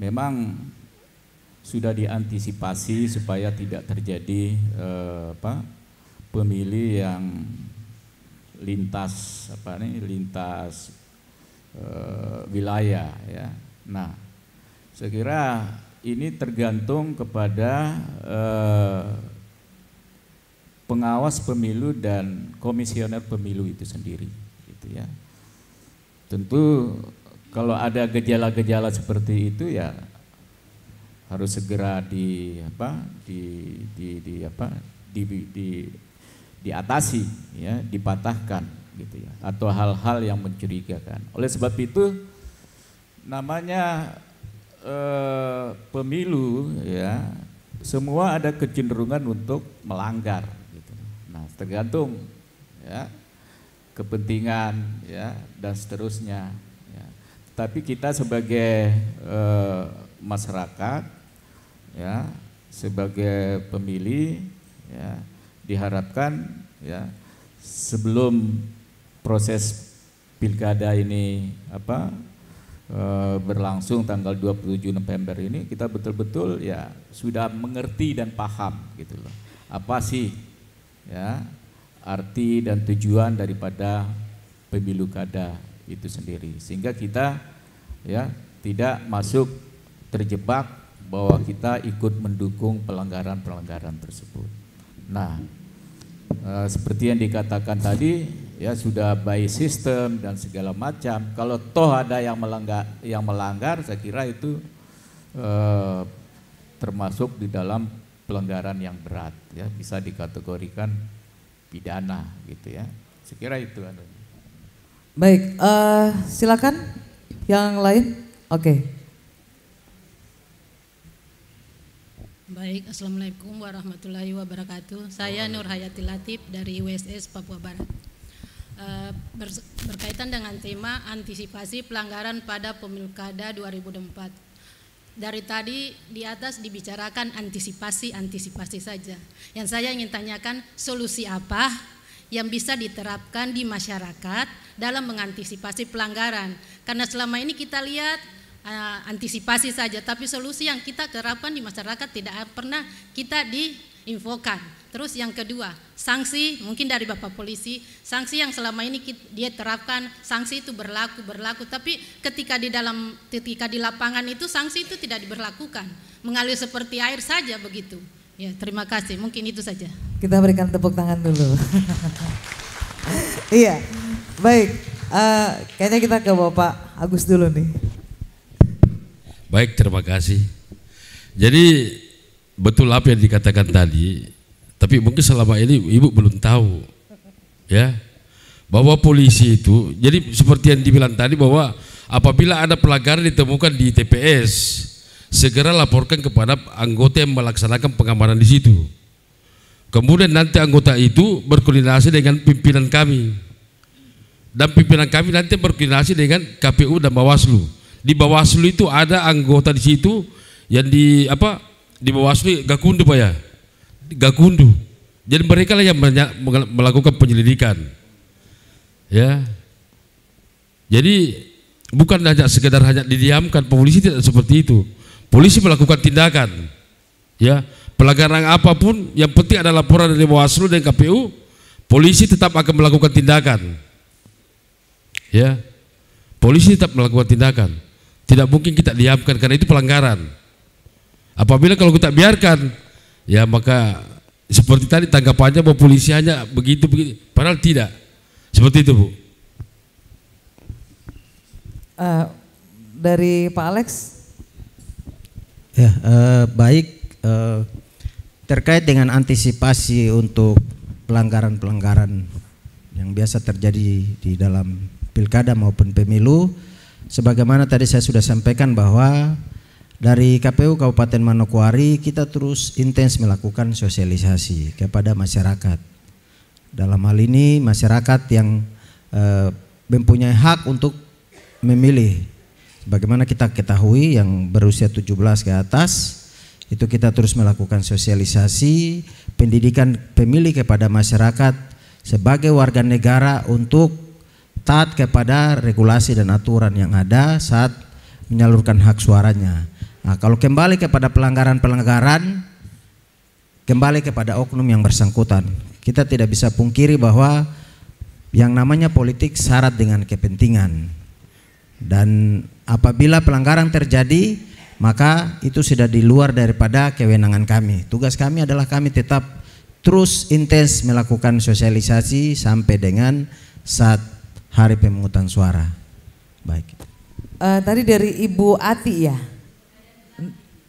memang sudah diantisipasi supaya tidak terjadi pemilih yang lintas wilayah, ya. Nah, saya kira ini tergantung kepada pengawas pemilu dan komisioner pemilu itu sendiri, gitu ya. Tentu kalau ada gejala-gejala seperti itu ya harus segera diatasi, ya, dipatahkan, gitu ya, atau hal-hal yang mencurigakan. Oleh sebab itu namanya pemilu, ya, semua ada kecenderungan untuk melanggar, gitu. Nah, tergantung, ya, kepentingan, ya, dan seterusnya, ya. Tapi kita sebagai masyarakat, ya, sebagai pemilih, ya, diharapkan, ya, sebelum proses pilkada ini berlangsung tanggal 27 November ini, kita betul-betul, ya, sudah mengerti dan paham, gitu loh, apa sih, ya, arti dan tujuan daripada pemilu kada itu sendiri, sehingga kita, ya, tidak masuk terjebak bahwa kita ikut mendukung pelanggaran-pelanggaran tersebut. Nah, seperti yang dikatakan tadi, ya sudah by system dan segala macam. Kalau toh ada yang melanggar, saya kira itu termasuk di dalam pelanggaran yang berat, ya bisa dikategorikan pidana gitu ya. Saya kira itu. Baik, silakan yang lain. Oke. Baik, Assalamualaikum warahmatullahi wabarakatuh. Saya Nur Hayati Latif dari USS Papua Barat. Berkaitan dengan tema antisipasi pelanggaran pada Pemilu Kada 2024. Dari tadi di atas dibicarakan antisipasi saja. Yang saya ingin tanyakan, solusi apa yang bisa diterapkan di masyarakat dalam mengantisipasi pelanggaran? Karena selama ini kita lihat antisipasi saja, tapi solusi yang kita terapkan di masyarakat tidak pernah kita diinfokan. Terus yang kedua, sanksi mungkin dari Bapak Polisi, sanksi yang selama ini dia terapkan, sanksi itu berlaku, tapi ketika di lapangan itu sanksi itu tidak diberlakukan, mengalir seperti air saja begitu. Ya, terima kasih. Mungkin itu saja. Kita berikan tepuk tangan dulu. Iya, baik. Kayaknya kita ke Bapak Agus dulu nih. Baik, terima kasih. Jadi betul apa yang dikatakan tadi, tapi mungkin selama ini Ibu belum tahu, ya, bahwa polisi itu, jadi seperti yang dibilang tadi bahwa apabila ada pelanggaran ditemukan di TPS, segera laporkan kepada anggota yang melaksanakan pengamanan di situ. Kemudian nanti anggota itu berkoordinasi dengan pimpinan kami, dan pimpinan kami nanti berkoordinasi dengan KPU dan Bawaslu. Di Bawaslu itu ada anggota di situ yang di Bawaslu Gakundu Pak ya, Gakundu. Jadi mereka lah yang melakukan penyelidikan, ya. Jadi bukan hanya sekedar didiamkan, polisi tidak seperti itu. Polisi melakukan tindakan, ya. Pelanggaran apapun, yang penting ada laporan dari Bawaslu dan KPU, polisi tetap akan melakukan tindakan, ya. Polisi tetap melakukan tindakan. Tidak mungkin kita diamkan karena itu pelanggaran. Apabila kalau kita biarkan, ya maka seperti tadi tanggapannya bahwa polisi hanya begitu, padahal tidak. Seperti itu, Bu. Dari Pak Alex. Ya, baik. Terkait dengan antisipasi untuk pelanggaran-pelanggaran yang biasa terjadi di dalam pilkada maupun pemilu, sebagaimana tadi saya sudah sampaikan bahwa dari KPU Kabupaten Manokwari kita terus intens melakukan sosialisasi kepada masyarakat. Dalam hal ini masyarakat yang mempunyai hak untuk memilih. Bagaimana kita ketahui yang berusia 17 ke atas itu kita terus melakukan sosialisasi, pendidikan pemilih kepada masyarakat sebagai warga negara untuk taat kepada regulasi dan aturan yang ada saat menyalurkan hak suaranya. Nah, kalau kembali kepada pelanggaran-pelanggaran, kembali kepada oknum yang bersangkutan. Kita tidak bisa pungkiri bahwa yang namanya politik syarat dengan kepentingan. Dan apabila pelanggaran terjadi, maka itu sudah di luar daripada kewenangan kami. Tugas kami adalah kami tetap terus intens melakukan sosialisasi sampai dengan saat hari pemungutan suara. Baik. Tadi dari Ibu Ati ya.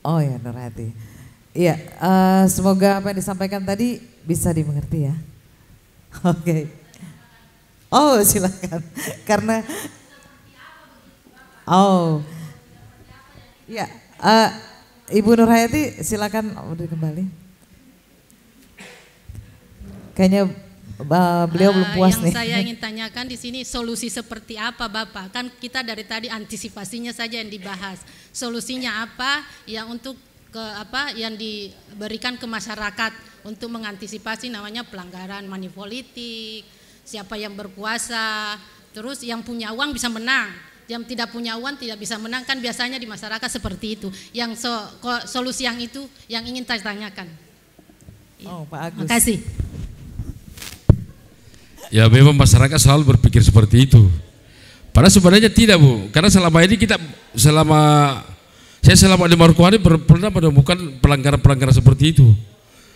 Oh ya, Nur Ati. Iya, semoga apa yang disampaikan tadi bisa dimengerti ya. Oke. Oh, silakan. Karena ya, Ibu Nur Hayati silakan udah kembali. Kayaknya beliau belum puas nih. Yang saya ingin tanyakan di sini solusi seperti apa Bapak? Kan kita dari tadi antisipasinya saja yang dibahas. Solusinya apa yang untuk yang diberikan ke masyarakat untuk mengantisipasi namanya pelanggaran money politik, siapa yang berkuasa, terus yang punya uang bisa menang, yang tidak punya uang tidak bisa menang, kan biasanya di masyarakat seperti itu. Yang solusi yang itu yang ingin saya tanyakan. Oh, Pak Agus. Terima kasih. Ya memang masyarakat selalu berpikir seperti itu. Padahal sebenarnya tidak, Bu. Karena selama ini saya selama di Manokwari pernah menemukan pelanggaran-pelanggaran seperti itu.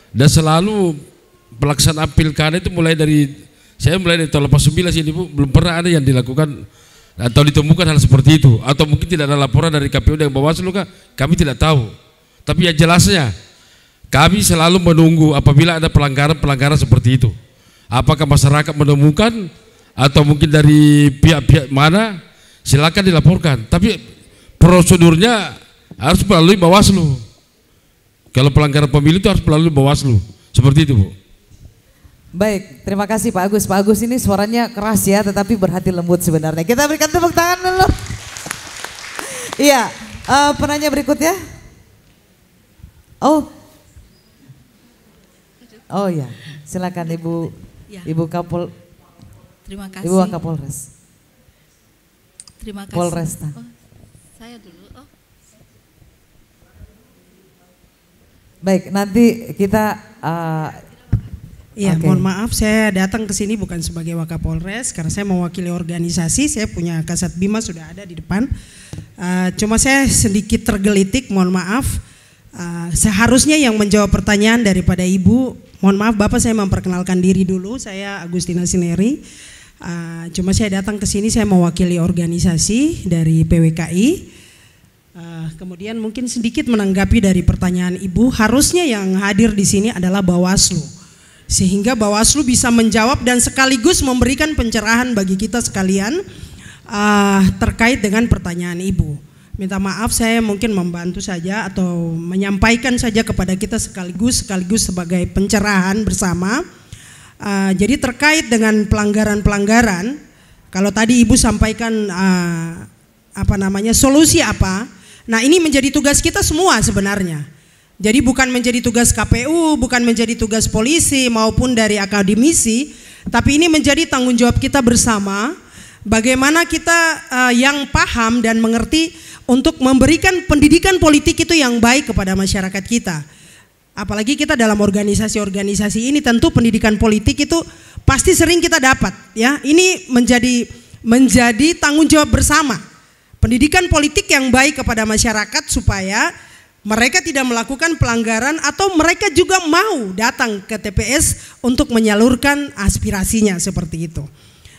Dan selalu pelaksanaan pilkada itu mulai dari tahun 89 sini Bu, belum pernah ada yang dilakukan atau ditemukan hal seperti itu, atau mungkin tidak ada laporan dari KPU dan Bawaslu kah? Kami tidak tahu. Tapi yang jelasnya kami selalu menunggu apabila ada pelanggaran seperti itu. Apakah masyarakat menemukan atau mungkin dari pihak-pihak mana, silakan dilaporkan. Tapi prosedurnya harus melalui Bawaslu. Kalau pelanggaran pemilu itu harus melalui Bawaslu. Seperti itu Bu. Baik, terima kasih Pak Agus. Pak Agus ini suaranya keras ya, tetapi berhati lembut sebenarnya. Kita berikan tepuk tangan dulu. Iya, penanya berikutnya. Oh ya, silakan Ibu. Ya. Ibu Kapol. Terima kasih. Ibu Kapolres. Terima kasih. Polresta. Oh, saya dulu. Oh. Baik, nanti kita. Iya, Okay. Mohon maaf saya datang ke sini bukan sebagai Wakapolres karena saya mewakili organisasi. Saya punya Kasat Bima sudah ada di depan. Cuma saya sedikit tergelitik, mohon maaf. Seharusnya yang menjawab pertanyaan daripada Ibu, mohon maaf Bapak, saya memperkenalkan diri dulu. Saya Agustina Sineri. Cuma saya datang ke sini saya mewakili organisasi dari PWKI. Kemudian mungkin sedikit menanggapi dari pertanyaan Ibu. Harusnya yang hadir di sini adalah Bawaslu. Sehingga Bawaslu bisa menjawab dan sekaligus memberikan pencerahan bagi kita sekalian terkait dengan pertanyaan Ibu. Minta maaf saya mungkin membantu saja atau menyampaikan saja kepada kita sekaligus sekaligus sebagai pencerahan bersama. Jadi terkait dengan pelanggaran-pelanggaran, kalau tadi Ibu sampaikan solusi apa? Nah, ini menjadi tugas kita semua sebenarnya. Jadi bukan menjadi tugas KPU, bukan menjadi tugas polisi maupun dari akademisi, tapi ini menjadi tanggung jawab kita bersama. Bagaimana kita yang paham dan mengerti untuk memberikan pendidikan politik itu yang baik kepada masyarakat kita. Apalagi kita dalam organisasi-organisasi ini tentu pendidikan politik itu pasti sering kita dapat ya. Ini menjadi tanggung jawab bersama. Pendidikan politik yang baik kepada masyarakat supaya mereka tidak melakukan pelanggaran atau mereka juga mau datang ke TPS untuk menyalurkan aspirasinya seperti itu.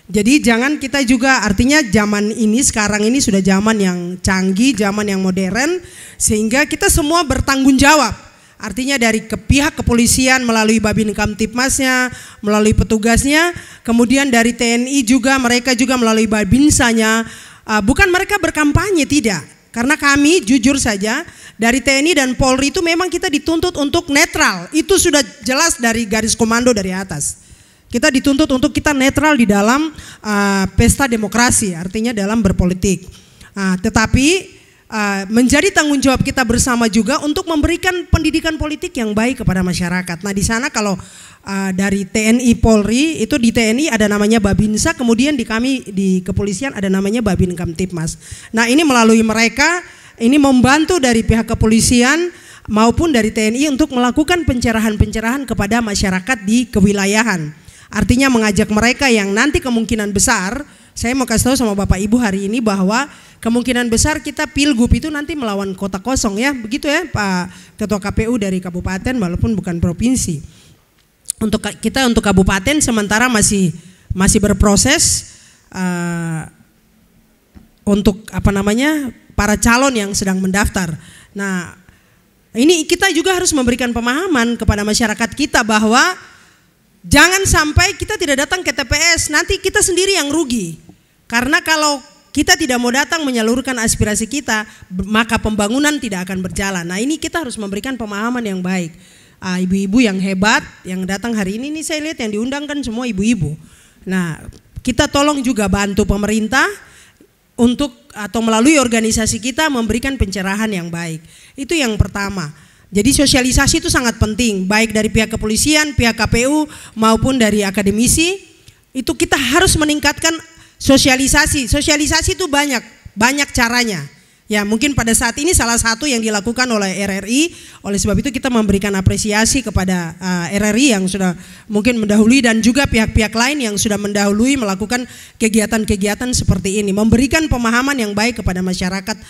Jadi jangan kita juga, artinya zaman ini sekarang ini sudah zaman yang canggih, zaman yang modern, sehingga kita semua bertanggung jawab. Artinya dari pihak kepolisian melalui Babin Kamtipmasnya, melalui petugasnya, kemudian dari TNI juga mereka juga melalui Babinsanya. Bukan mereka berkampanye, tidak. Karena kami jujur saja dari TNI dan Polri itu memang kita dituntut untuk netral. Itu sudah jelas dari garis komando dari atas. Kita dituntut untuk kita netral di dalam pesta demokrasi, artinya dalam berpolitik. Tetapi menjadi tanggung jawab kita bersama juga untuk memberikan pendidikan politik yang baik kepada masyarakat. Nah di sana kalau dari TNI Polri itu di TNI ada namanya Babinsa, kemudian di kami di kepolisian ada namanya Babin Kamtipmas. Nah ini melalui mereka ini membantu dari pihak kepolisian maupun dari TNI untuk melakukan pencerahan-pencerahan kepada masyarakat di kewilayahan. Artinya mengajak mereka yang nanti kemungkinan besar, saya mau kasih tahu sama Bapak Ibu hari ini bahwa kemungkinan besar kita pilgub itu nanti melawan kota kosong ya, begitu ya Pak Ketua KPU dari kabupaten walaupun bukan provinsi. Untuk kabupaten sementara masih berproses untuk para calon yang sedang mendaftar. Nah ini kita juga harus memberikan pemahaman kepada masyarakat kita bahwa jangan sampai kita tidak datang ke TPS, nanti kita sendiri yang rugi. Karena kalau kita tidak mau datang menyalurkan aspirasi kita, maka pembangunan tidak akan berjalan. Nah ini kita harus memberikan pemahaman yang baik. Ibu-ibu yang hebat yang datang hari ini saya lihat yang diundang kan semua ibu-ibu. Nah kita tolong juga bantu pemerintah untuk atau melalui organisasi kita memberikan pencerahan yang baik. Itu yang pertama. Jadi sosialisasi itu sangat penting, baik dari pihak kepolisian, pihak KPU maupun dari akademisi. Itu kita harus meningkatkan sosialisasi. Sosialisasi itu banyak caranya. Ya mungkin pada saat ini salah satu yang dilakukan oleh RRI. Oleh sebab itu kita memberikan apresiasi kepada RRI yang sudah mungkin mendahului dan juga pihak-pihak lain yang sudah mendahului melakukan kegiatan-kegiatan seperti ini. Memberikan pemahaman yang baik kepada masyarakat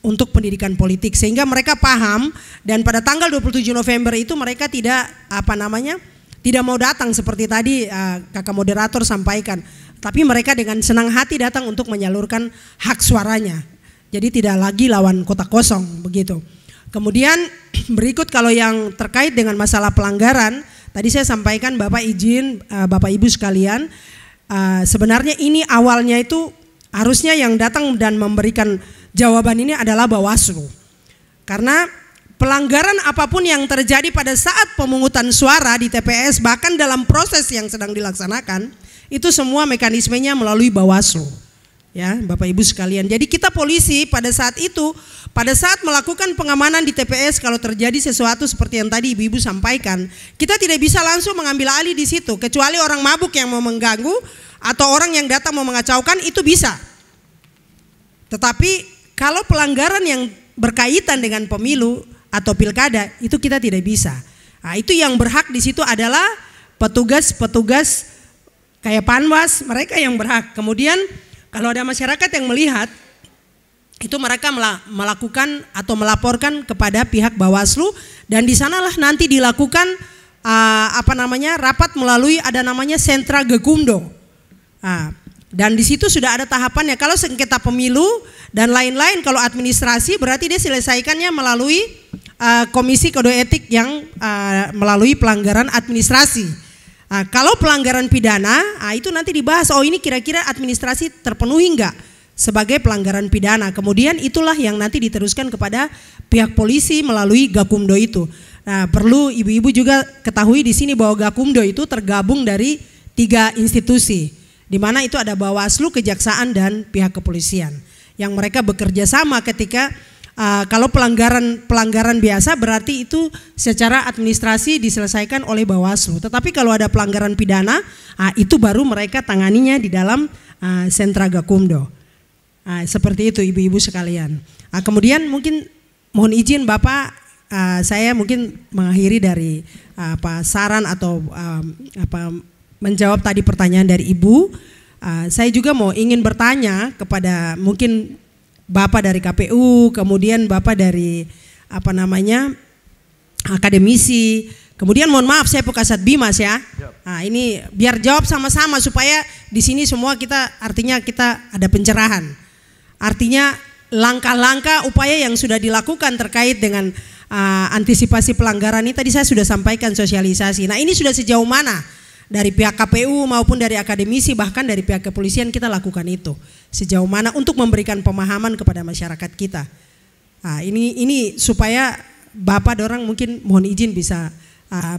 untuk pendidikan politik sehingga mereka paham, dan pada tanggal 27 November itu mereka tidak tidak mau datang seperti tadi kakak moderator sampaikan, tapi mereka dengan senang hati datang untuk menyalurkan hak suaranya. Jadi tidak lagi lawan kotak kosong begitu. Kemudian berikut kalau yang terkait dengan masalah pelanggaran, tadi saya sampaikan Bapak izin Bapak Ibu sekalian, sebenarnya ini awalnya itu harusnya yang datang dan memberikan jawaban ini adalah Bawaslu. Karena pelanggaran apapun yang terjadi pada saat pemungutan suara di TPS, bahkan dalam proses yang sedang dilaksanakan, itu semua mekanismenya melalui Bawaslu. Ya, Bapak Ibu sekalian. Jadi kita polisi pada saat itu, pada saat melakukan pengamanan di TPS, kalau terjadi sesuatu seperti yang tadi Ibu-ibu sampaikan, kita tidak bisa langsung mengambil alih di situ, kecuali orang mabuk yang mau mengganggu atau orang yang datang mau mengacaukan, itu bisa. Tetapi kalau pelanggaran yang berkaitan dengan pemilu atau pilkada, itu kita tidak bisa. Nah, itu yang berhak di situ adalah petugas-petugas kayak Panwas, mereka yang berhak. Kemudian kalau ada masyarakat yang melihat, itu mereka melakukan atau melaporkan kepada pihak Bawaslu, dan di sanalah nanti dilakukan rapat melalui ada namanya sentra Gakumdo. Dan di situ sudah ada tahapannya. Kalau sengketa pemilu dan lain-lain, kalau administrasi berarti dia selesaikannya melalui komisi kode etik yang melalui pelanggaran administrasi. Kalau pelanggaran pidana, itu nanti dibahas, oh ini kira-kira administrasi terpenuhi enggak sebagai pelanggaran pidana. Kemudian itulah yang nanti diteruskan kepada pihak polisi melalui Gakumdo itu. Nah, perlu ibu-ibu juga ketahui di sini bahwa Gakumdo itu tergabung dari 3 institusi, di mana itu ada Bawaslu, Kejaksaan, dan pihak kepolisian yang mereka bekerja sama ketika kalau pelanggaran biasa berarti itu secara administrasi diselesaikan oleh Bawaslu. Tetapi kalau ada pelanggaran pidana, itu baru mereka tanganinya di dalam sentra Gakumdo. Seperti itu ibu-ibu sekalian. Kemudian mungkin mohon izin Bapak, saya mungkin mengakhiri dari saran atau menjawab tadi pertanyaan dari Ibu. Saya juga ingin bertanya kepada mungkin Bapak dari KPU, kemudian Bapak dari akademisi, kemudian mohon maaf saya Kasat Bimas ya. Ini biar jawab sama-sama supaya di sini semua artinya kita ada pencerahan. Artinya langkah-langkah upaya yang sudah dilakukan terkait dengan antisipasi pelanggaran ini tadi saya sudah sampaikan sosialisasi. Nah, ini sudah sejauh mana dari pihak KPU maupun dari akademisi bahkan dari pihak kepolisian kita lakukan itu sejauh mana untuk memberikan pemahaman kepada masyarakat kita. Ini supaya Bapak dorang mungkin mohon izin bisa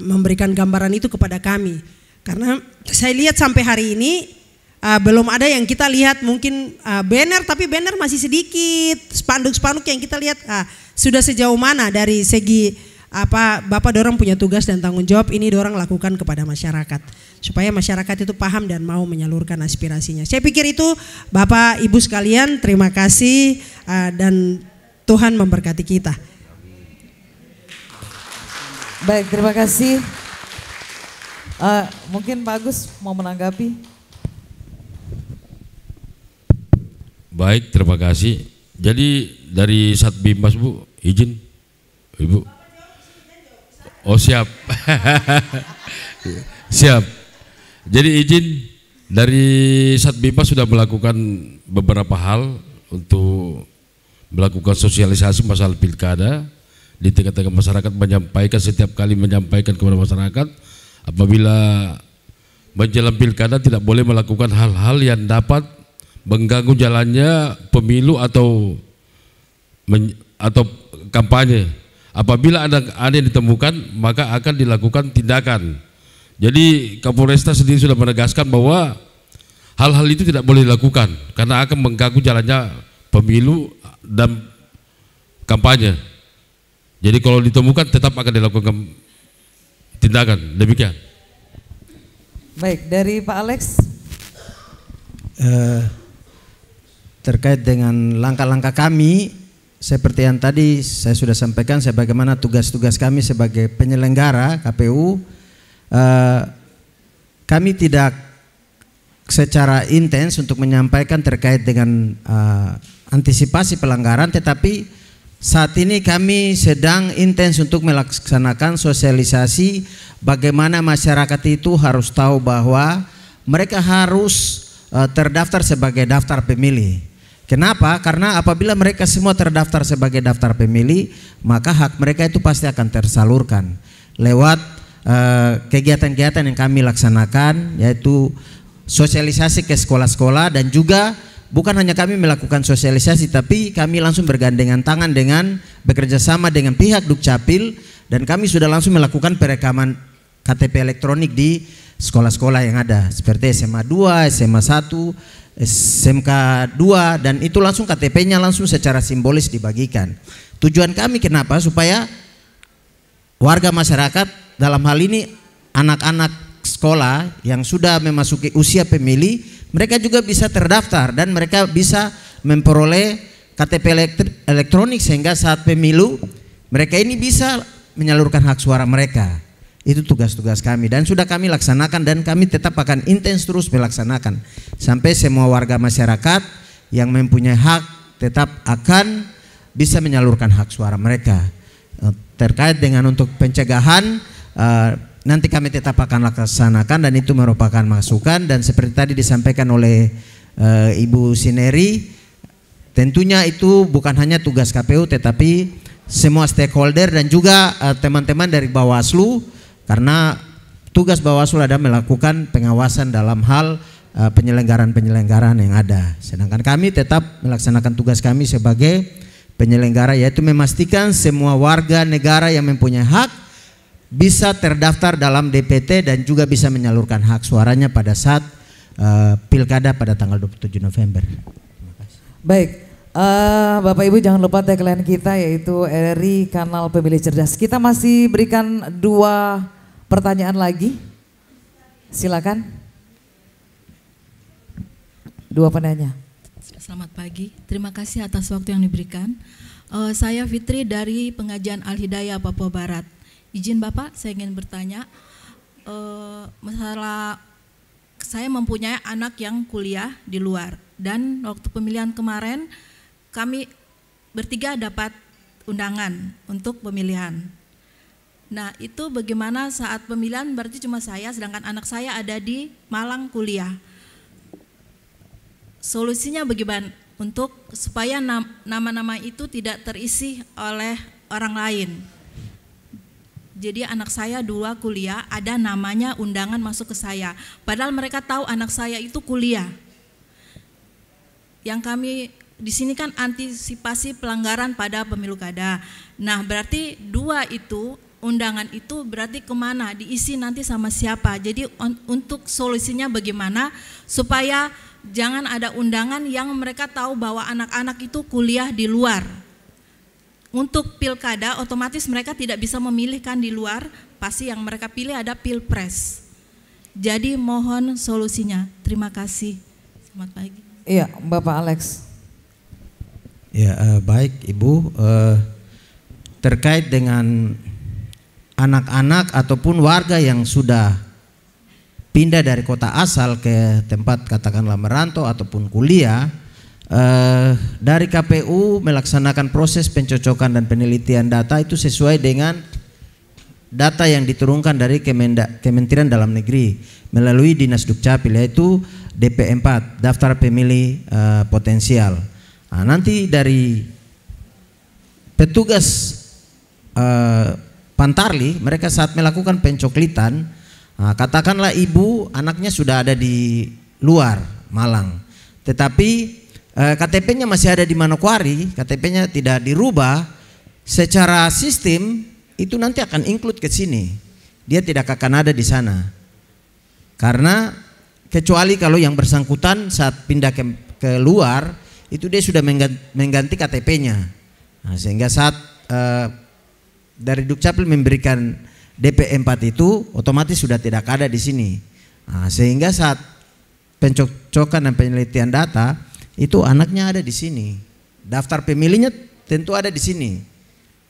memberikan gambaran itu kepada kami, karena saya lihat sampai hari ini belum ada yang kita lihat mungkin banner, tapi banner masih sedikit, spanduk-spanduk yang kita lihat sudah sejauh mana dari segi Bapak dorang punya tugas dan tanggung jawab ini dorang lakukan kepada masyarakat supaya masyarakat itu paham dan mau menyalurkan aspirasinya. Saya pikir itu Bapak Ibu sekalian, terima kasih dan Tuhan memberkati kita. Baik, terima kasih. Mungkin Pak Agus mau menanggapi. Baik, terima kasih. Jadi dari Satbimas Bu, izin Ibu. Oh siap. Siap. Jadi izin dari Satbimas sudah melakukan beberapa hal untuk melakukan sosialisasi masalah pilkada di tengah-tengah masyarakat, menyampaikan setiap kali menyampaikan kepada masyarakat apabila menjelang pilkada tidak boleh melakukan hal-hal yang dapat mengganggu jalannya pemilu atau kampanye. Apabila ada yang ditemukan maka akan dilakukan tindakan. Jadi Kapolresta sendiri sudah menegaskan bahwa hal-hal itu tidak boleh dilakukan karena akan mengganggu jalannya pemilu dan kampanye. Jadi kalau ditemukan tetap akan dilakukan tindakan. Demikian. Baik, dari Pak Alex. Terkait dengan langkah-langkah kami, seperti yang tadi saya sudah sampaikan, sebagaimana tugas-tugas kami sebagai penyelenggara KPU, kami tidak secara intens untuk menyampaikan terkait dengan antisipasi pelanggaran, tetapi saat ini kami sedang intens untuk melaksanakan sosialisasi bagaimana masyarakat itu harus tahu bahwa mereka harus terdaftar sebagai daftar pemilih. Kenapa? Karena apabila mereka semua terdaftar sebagai daftar pemilih, maka hak mereka itu pasti akan tersalurkan lewat kegiatan-kegiatan yang kami laksanakan, yaitu sosialisasi ke sekolah-sekolah, dan juga bukan hanya kami melakukan sosialisasi, tapi kami langsung bergandengan tangan dengan bekerja sama dengan pihak Dukcapil, dan kami sudah langsung melakukan perekaman KTP elektronik di sekolah-sekolah yang ada seperti SMA 2, SMA 1, SMK 2, dan itu langsung KTP-nya langsung secara simbolis dibagikan. Tujuan kami kenapa? Supaya warga masyarakat, dalam hal ini anak-anak sekolah yang sudah memasuki usia pemilih, mereka juga bisa terdaftar dan mereka bisa memperoleh KTP elektronik, sehingga saat pemilu mereka ini bisa menyalurkan hak suara mereka. Itu tugas-tugas kami dan sudah kami laksanakan, dan kami tetap akan intens terus melaksanakan sampai semua warga masyarakat yang mempunyai hak tetap akan bisa menyalurkan hak suara mereka. Terkait dengan untuk pencegahan, nanti kami tetap akan laksanakan, dan itu merupakan masukan, dan seperti tadi disampaikan oleh Ibu Sineri, tentunya itu bukan hanya tugas KPU tetapi semua stakeholder dan juga teman-teman dari Bawaslu, karena tugas Bawaslu ada melakukan pengawasan dalam hal penyelenggaraan-penyelenggaraan yang ada. Sedangkan kami tetap melaksanakan tugas kami sebagai penyelenggara, yaitu memastikan semua warga negara yang mempunyai hak bisa terdaftar dalam DPT dan juga bisa menyalurkan hak suaranya pada saat pilkada pada tanggal 27 November. Baik, Bapak Ibu jangan lupa tagline kita yaitu RRI Kanal Pemilih Cerdas. Kita masih berikan 2 pertanyaan lagi. Silakan. 2 penanya. Selamat pagi, terima kasih atas waktu yang diberikan. Saya Fitri dari Pengajian Al-Hidayah Papua Barat. Izin Bapak, saya ingin bertanya, masalah saya mempunyai anak yang kuliah di luar, dan waktu pemilihan kemarin kami bertiga dapat undangan untuk pemilihan. Nah itu bagaimana saat pemilihan, berarti cuma saya, sedangkan anak saya ada di Malang kuliah. Solusinya bagaimana untuk supaya nama-nama itu tidak terisi oleh orang lain? Jadi anak saya 2 kuliah, ada namanya undangan masuk ke saya, padahal mereka tahu anak saya itu kuliah. Yang kami di sini kan antisipasi pelanggaran pada pemilu kada. Nah berarti 2 itu undangan itu berarti kemana, diisi nanti sama siapa? Jadi untuk solusinya bagaimana supaya jangan ada undangan yang mereka tahu bahwa anak-anak itu kuliah di luar. Untuk pilkada otomatis mereka tidak bisa memilihkan di luar, pasti yang mereka pilih ada pilpres. Jadi mohon solusinya. Terima kasih. Selamat pagi. Iya, Bapak Alex. Ya, baik Ibu, terkait dengan anak-anak ataupun warga yang sudah pindah dari kota asal ke tempat katakanlah merantau ataupun kuliah, dari KPU melaksanakan proses pencocokan dan penelitian data itu sesuai dengan data yang diturunkan dari Kementerian Dalam Negeri melalui Dinas Dukcapil, yaitu DP4, daftar pemilih potensial. Nah, nanti dari petugas Pantarli, mereka saat melakukan pencoklitan, katakanlah ibu anaknya sudah ada di luar Malang, tetapi KTP-nya masih ada di Manokwari, KTP-nya tidak dirubah, secara sistem itu nanti akan include ke sini. Dia tidak akan ada di sana. Karena kecuali kalau yang bersangkutan saat pindah ke luar itu dia sudah mengganti KTP-nya. Nah, sehingga saat dari Dukcapil memberikan DP4 itu otomatis sudah tidak ada di sini. Nah, sehingga saat pencocokan dan penelitian data itu anaknya ada di sini, daftar pemilihnya tentu ada di sini,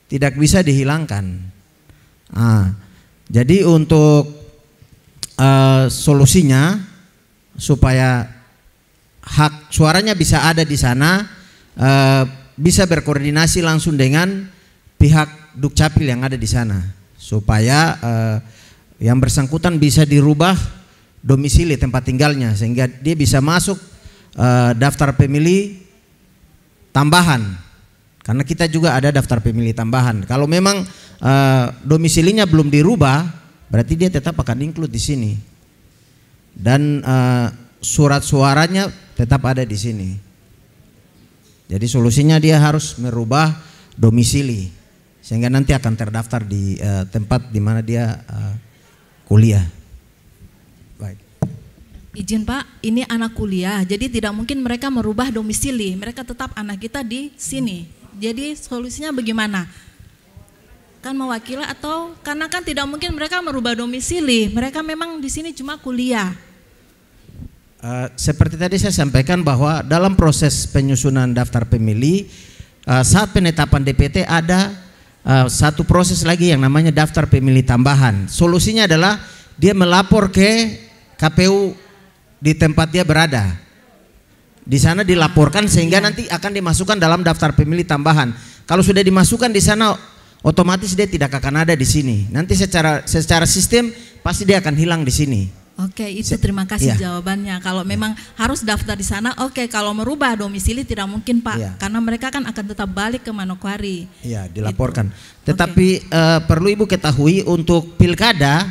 tidak bisa dihilangkan. Jadi untuk solusinya supaya hak suaranya bisa ada di sana, bisa berkoordinasi langsung dengan pihak Dukcapil yang ada di sana, supaya yang bersangkutan bisa dirubah domisili tempat tinggalnya sehingga dia bisa masuk daftar pemilih tambahan. Karena kita juga ada daftar pemilih tambahan. Kalau memang domisilinya belum dirubah, berarti dia tetap akan include di sini. Dan surat suaranya tetap ada di sini. Jadi solusinya dia harus merubah domisili sehingga nanti akan terdaftar di tempat di mana dia kuliah. Baik. Izin Pak, ini anak kuliah, jadi tidak mungkin mereka merubah domisili. Mereka tetap anak kita di sini. Jadi solusinya bagaimana? Kan mewakili atau karena kan tidak mungkin mereka merubah domisili. Mereka memang di sini cuma kuliah. Seperti tadi saya sampaikan bahwa dalam proses penyusunan daftar pemilih saat penetapan DPT ada satu proses lagi yang namanya daftar pemilih tambahan. Solusinya adalah dia melapor ke KPU di tempat dia berada. Di sana dilaporkan sehingga nanti akan dimasukkan dalam daftar pemilih tambahan. Kalau sudah dimasukkan di sana, otomatis dia tidak akan ada di sini. Nanti secara sistem pasti dia akan hilang di sini. Oke, itu terima kasih jawabannya. Kalau memang harus daftar di sana, oke. Kalau merubah domisili tidak mungkin Pak, karena mereka kan akan tetap balik ke Manokwari. Iya, dilaporkan. Tetapi perlu Ibu ketahui untuk pilkada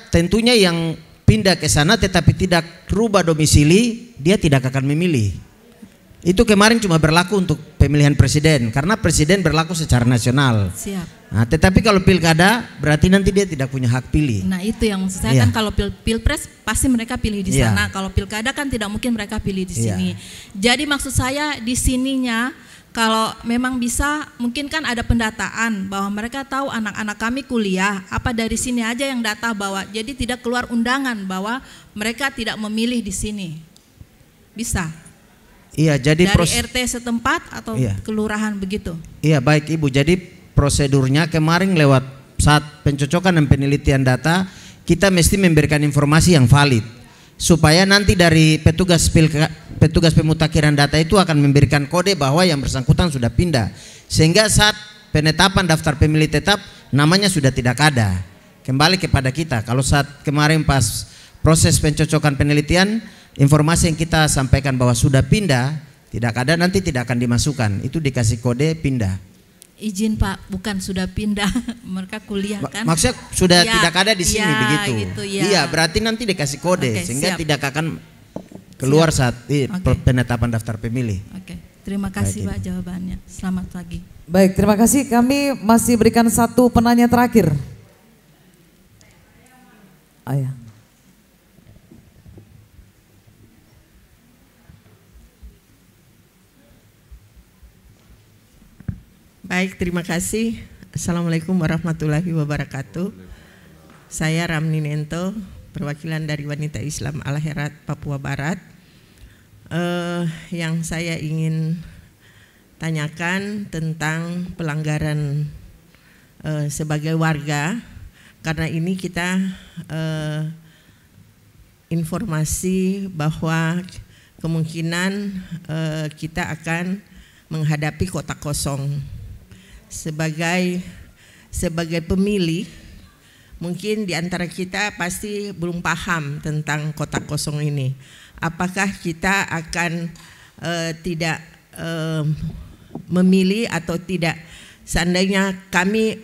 tentunya yang pindah ke sana tetapi tidak rubah domisili, dia tidak akan memilih. Itu kemarin cuma berlaku untuk pemilihan presiden karena presiden berlaku secara nasional. Siap. Nah, tetapi kalau pilkada berarti nanti dia tidak punya hak pilih. Nah, itu yang maksud saya kan kalau pilpres pasti mereka pilih di sana. Kalau pilkada kan tidak mungkin mereka pilih di sini. Jadi maksud saya di sininya kalau memang bisa mungkin kan ada pendataan bahwa mereka tahu anak-anak kami kuliah, apa dari sini aja yang data bawa. Jadi tidak keluar undangan bahwa mereka tidak memilih di sini. Bisa. Iya, jadi dari RT setempat atau kelurahan begitu. Iya, baik Ibu. Jadi prosedurnya kemarin lewat saat pencocokan dan penelitian data, kita mesti memberikan informasi yang valid supaya nanti dari petugas pemutakhiran data itu akan memberikan kode bahwa yang bersangkutan sudah pindah, sehingga saat penetapan daftar pemilih tetap namanya sudah tidak ada, kembali kepada kita. Kalau saat kemarin pas proses pencocokan penelitian, informasi yang kita sampaikan bahwa sudah pindah tidak ada, nanti tidak akan dimasukkan, itu dikasih kode pindah. Izin Pak, bukan sudah pindah, mereka kuliah kan? Maksudnya sudah tidak ada di sini begitu. Gitu, iya, berarti nanti dikasih kode sehingga tidak akan keluar saat penetapan daftar pemilih. Terima kasih Pak jawabannya. Selamat pagi. Baik, terima kasih. Kami masih berikan satu penanya terakhir. Ayah. Baik, terima kasih. Assalamualaikum warahmatullahi wabarakatuh. Saya Ramni Nento, perwakilan dari Wanita Islam Al-Herat, Papua Barat. Yang saya ingin tanyakan tentang pelanggaran sebagai warga, karena ini kita informasi bahwa kemungkinan kita akan menghadapi kotak kosong. Sebagai pemilih, mungkin di antara kita pasti belum paham tentang kotak kosong ini. Apakah kita akan tidak memilih atau tidak? Seandainya kami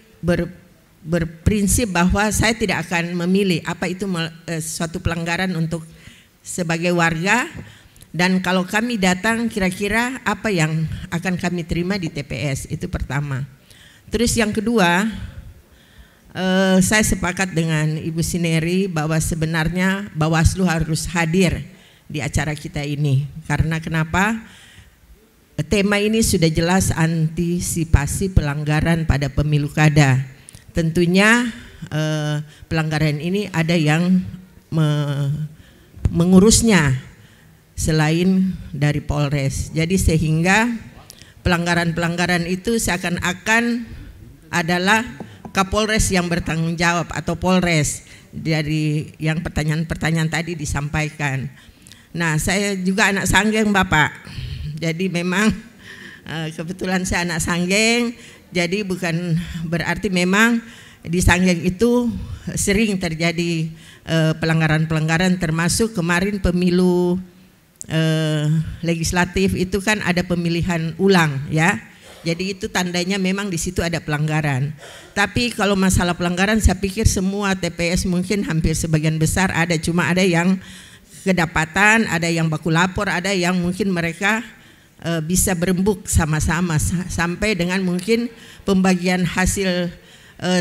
berprinsip bahwa saya tidak akan memilih, apa itu suatu pelanggaran untuk sebagai warga? Dan kalau kami datang, kira-kira apa yang akan kami terima di TPS? Itu pertama. Terus yang kedua, saya sepakat dengan Ibu Sineri bahwa sebenarnya Bawaslu harus hadir di acara kita ini. Karena kenapa? Tema ini sudah jelas antisipasi pelanggaran pada pemilu kada. Tentunya pelanggaran ini ada yang mengurusnya selain dari Polres. Jadi sehingga pelanggaran-pelanggaran itu seakan-akan adalah Kapolres yang bertanggung jawab atau Polres. dari yang pertanyaan-pertanyaan tadi disampaikan. Nah, saya juga anak Sanggeng, Bapak. Jadi memang kebetulan saya anak Sanggeng, jadi bukan berarti memang di Sanggeng itu sering terjadi pelanggaran-pelanggaran, termasuk kemarin pemilu legislatif itu kan ada pemilihan ulang ya. Jadi itu tandanya memang di situ ada pelanggaran. Tapi kalau masalah pelanggaran saya pikir semua TPS mungkin hampir sebagian besar ada, cuma ada yang kedapatan, ada yang baku lapor, ada yang mungkin mereka bisa berembuk sama-sama sampai dengan mungkin pembagian hasil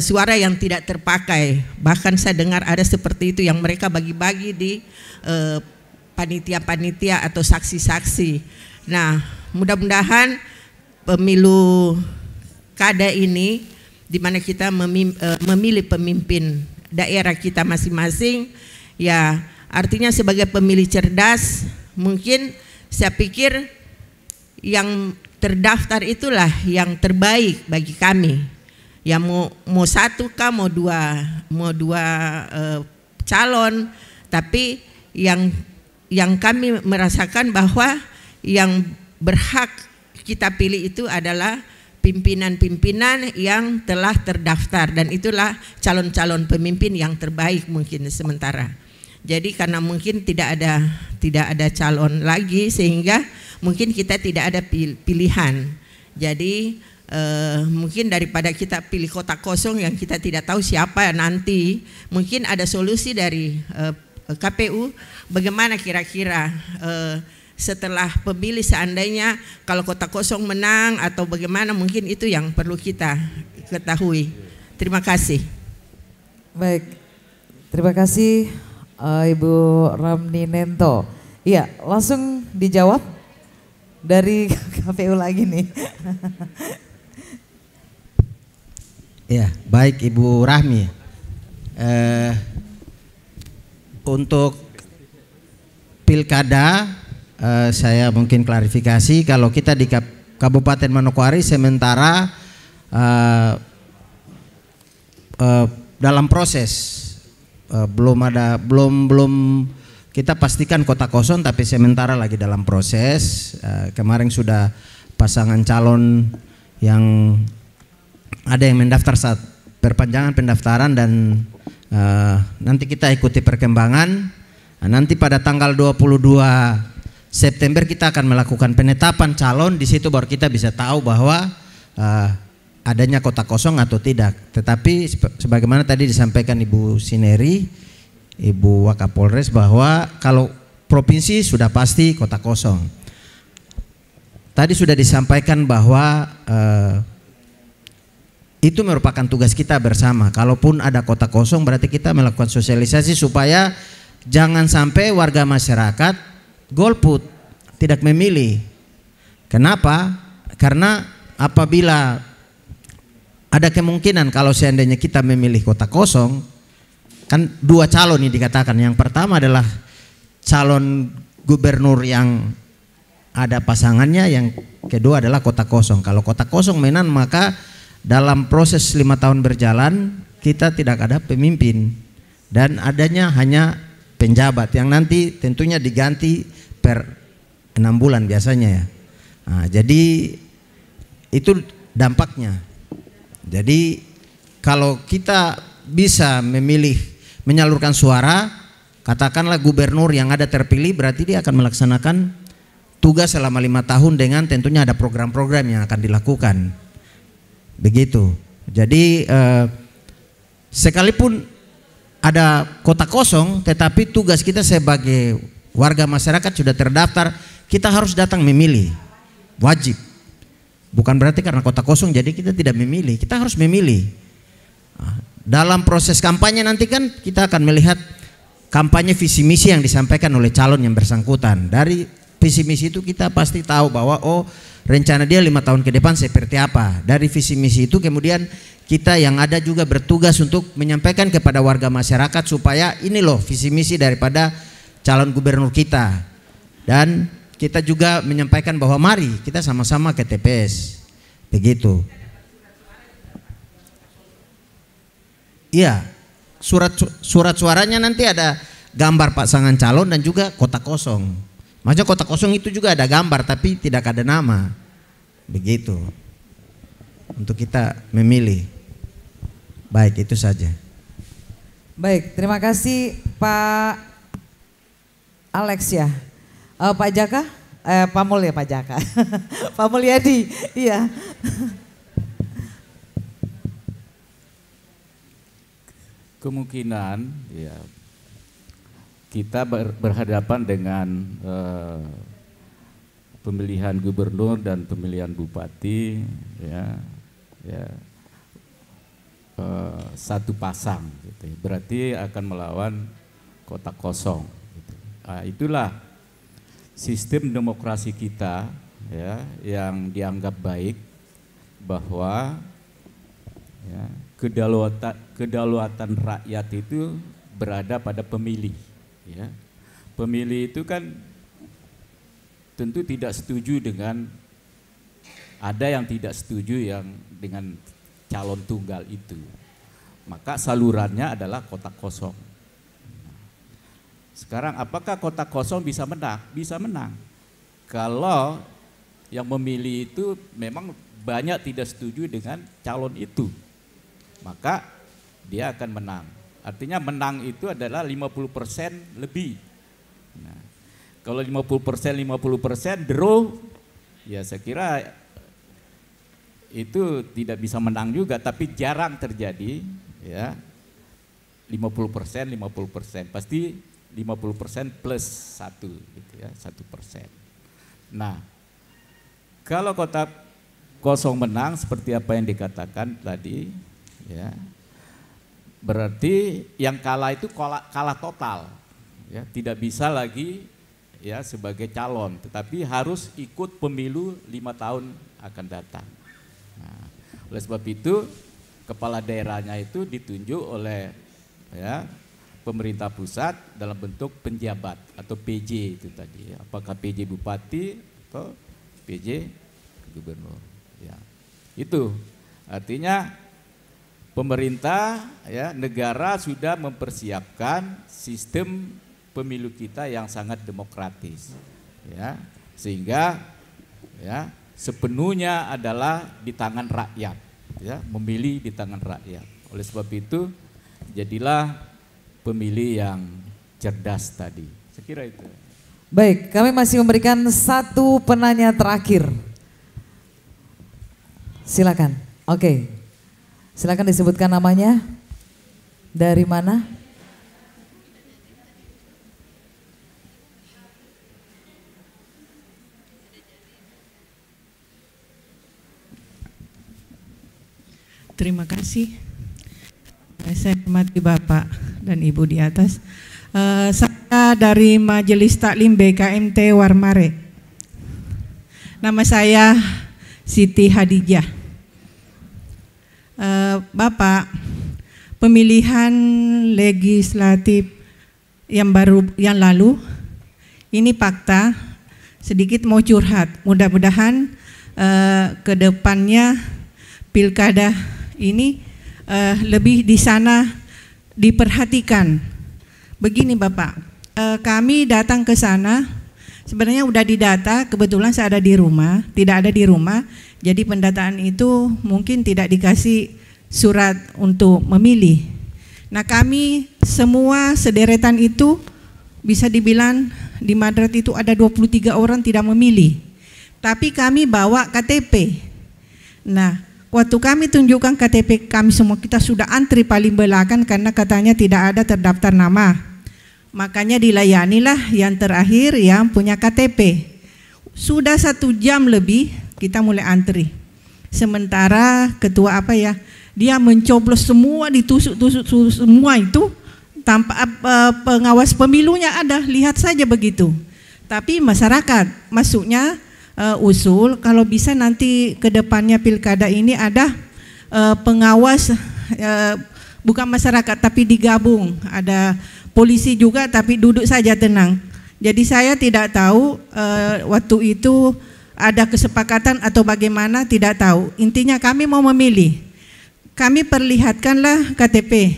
suara yang tidak terpakai. Bahkan saya dengar ada seperti itu yang mereka bagi-bagi di panitia-panitia atau saksi-saksi. Nah, mudah-mudahan pemilu kada ini di mana kita memilih pemimpin daerah kita masing-masing, ya artinya sebagai pemilih cerdas mungkin saya pikir yang terdaftar itulah yang terbaik bagi kami. Ya mau satu kah, mau dua calon, tapi yang kami merasakan bahwa yang berhak kita pilih itu adalah pimpinan-pimpinan yang telah terdaftar, dan itulah calon-calon pemimpin yang terbaik mungkin sementara. Jadi karena mungkin tidak ada calon lagi sehingga mungkin kita tidak ada pilihan. Jadi mungkin daripada kita pilih kotak kosong yang kita tidak tahu siapa nanti, mungkin ada solusi dari KPU bagaimana kira-kira setelah pemilih seandainya kalau kotak kosong menang atau bagaimana, mungkin itu yang perlu kita ketahui. Terima kasih. Baik, terima kasih Ibu Ramni Nento. Iya, langsung dijawab dari KPU lagi nih. Ya, baik Ibu Rahmi. Untuk pilkada saya mungkin klarifikasi, kalau kita di Kabupaten Manokwari sementara dalam proses belum kita pastikan kotak kosong, tapi sementara lagi dalam proses. Kemarin sudah pasangan calon yang ada yang mendaftar saat perpanjangan pendaftaran, dan nanti kita ikuti perkembangan. Nanti pada tanggal 22 September kita akan melakukan penetapan calon. Di situ baru kita bisa tahu bahwa adanya kotak kosong atau tidak. Tetapi sebagaimana tadi disampaikan Ibu Sineri, Ibu Wakapolres, bahwa kalau provinsi sudah pasti kotak kosong. Tadi sudah disampaikan bahwa itu merupakan tugas kita bersama. Kalaupun ada kotak kosong berarti kita melakukan sosialisasi supaya jangan sampai warga masyarakat golput, tidak memilih. Kenapa? Karena apabila ada kemungkinan kalau seandainya kita memilih kotak kosong, kan dua calon ini dikatakan. Yang pertama adalah calon gubernur yang ada pasangannya, yang kedua adalah kotak kosong. Kalau kotak kosong menang, maka dalam proses 5 tahun berjalan kita tidak ada pemimpin dan adanya hanya penjabat yang nanti tentunya diganti per 6 bulan biasanya ya. Nah, jadi itu dampaknya. Jadi kalau kita bisa memilih menyalurkan suara, katakanlah gubernur yang ada terpilih, berarti dia akan melaksanakan tugas selama 5 tahun dengan tentunya ada program-program yang akan dilakukan. Begitu. Jadi sekalipun ada kotak kosong, tetapi tugas kita sebagai warga masyarakat sudah terdaftar, kita harus datang memilih, wajib. Bukan berarti karena kotak kosong jadi kita tidak memilih, kita harus memilih. Dalam proses kampanye nanti kan kita akan melihat kampanye visi misi yang disampaikan oleh calon yang bersangkutan. Dari visi misi itu kita pasti tahu bahwa oh rencana dia 5 tahun ke depan seperti apa. Dari visi misi itu kemudian kita yang ada juga bertugas untuk menyampaikan kepada warga masyarakat supaya ini loh visi misi daripada calon gubernur kita. Dan kita juga menyampaikan bahwa mari kita sama-sama ke TPS. Begitu. Iya, surat suaranya nanti ada gambar pasangan calon dan juga kotak kosong. Maksudnya kotak kosong itu juga ada gambar tapi tidak ada nama. Begitu. Untuk kita memilih. Baik, itu saja. Baik, terima kasih Pak Alex ya. Pak Jaka, Pak Mul ya Pak Jaka. Pak Mulyadi, iya. Kemungkinan ya kita berhadapan dengan pemilihan gubernur dan pemilihan bupati satu pasang gitu. Berarti akan melawan kotak kosong gitu. Nah, itulah sistem demokrasi kita ya yang dianggap baik, bahwa ya, kedaulatan rakyat itu berada pada pemilih. Ya. Pemilih itu kan tentu tidak setuju dengan, ada yang tidak setuju yang dengan calon tunggal itu. Maka salurannya adalah kotak kosong. Sekarang apakah kotak kosong bisa menang? Bisa menang. Kalau yang memilih itu memang banyak tidak setuju dengan calon itu, maka dia akan menang. Artinya menang itu adalah 50% lebih. Nah, kalau 50% draw, ya saya kira itu tidak bisa menang juga, tapi jarang terjadi ya. 50% pasti 50% plus 1 gitu ya, 1%. Nah, kalau kotak kosong menang seperti apa yang dikatakan tadi ya, berarti yang kalah itu kalah total ya, tidak bisa lagi ya sebagai calon, tetapi harus ikut pemilu 5 tahun akan datang. Nah, oleh sebab itu kepala daerahnya itu ditunjuk oleh ya pemerintah pusat dalam bentuk penjabat atau PJ itu tadi, apakah PJ bupati atau PJ gubernur ya. Itu artinya pemerintah ya, negara sudah mempersiapkan sistem pemilu kita yang sangat demokratis ya, sehingga ya sepenuhnya adalah di tangan rakyat ya, memilih di tangan rakyat. Oleh sebab itu jadilah pemilih yang cerdas tadi. Saya kira itu. Baik, kami masih memberikan satu penanya terakhir. Silakan. Oke. Silakan disebutkan namanya. Dari mana? Terima kasih. Saya hormati Bapak dan Ibu di atas. Saya dari Majelis Taklim BKMT Warmare. Nama saya Siti Hadijah. Bapak, pemilihan legislatif yang lalu ini fakta, sedikit mau curhat. Mudah-mudahan ke depannya pilkada ini lebih di sana diperhatikan. Begini Bapak, kami datang ke sana, sebenarnya udah didata, kebetulan saya ada di rumah, tidak ada di rumah, jadi pendataan itu mungkin tidak dikasih surat untuk memilih. Nah kami semua sederetan itu bisa dibilang di Madrat itu ada 23 orang tidak memilih, tapi kami bawa KTP. Nah waktu kami tunjukkan KTP kami semua, kita sudah antri paling belakang karena katanya tidak ada terdaftar nama. Makanya dilayanilah yang terakhir yang punya KTP. Sudah 1 jam lebih kita mulai antri. Sementara ketua dia mencoblos semua, ditusuk-tusuk semua itu tanpa pengawas pemilunya ada, lihat saja begitu. Tapi masyarakat masuknya usul kalau bisa nanti ke depannya pilkada ini ada pengawas bukan masyarakat tapi digabung, ada polisi juga tapi duduk saja tenang. Jadi saya tidak tahu waktu itu ada kesepakatan atau bagaimana, tidak tahu. Intinya kami mau memilih, kami perlihatkanlah KTP.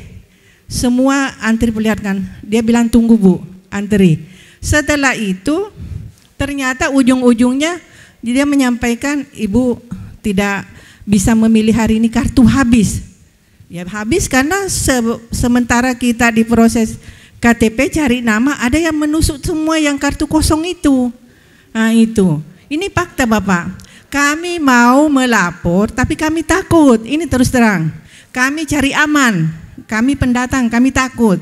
semua antri perlihatkan. Dia bilang tunggu Bu, antri. Setelah itu ternyata ujung-ujungnya dia menyampaikan Ibu tidak bisa memilih hari ini, kartu habis. Ya habis karena sementara kita di proses KTP cari nama, ada yang menusuk semua yang kartu kosong itu. Nah itu, ini fakta Bapak. Kami mau melapor tapi kami takut, ini terus terang. Kami cari aman, kami pendatang, kami takut.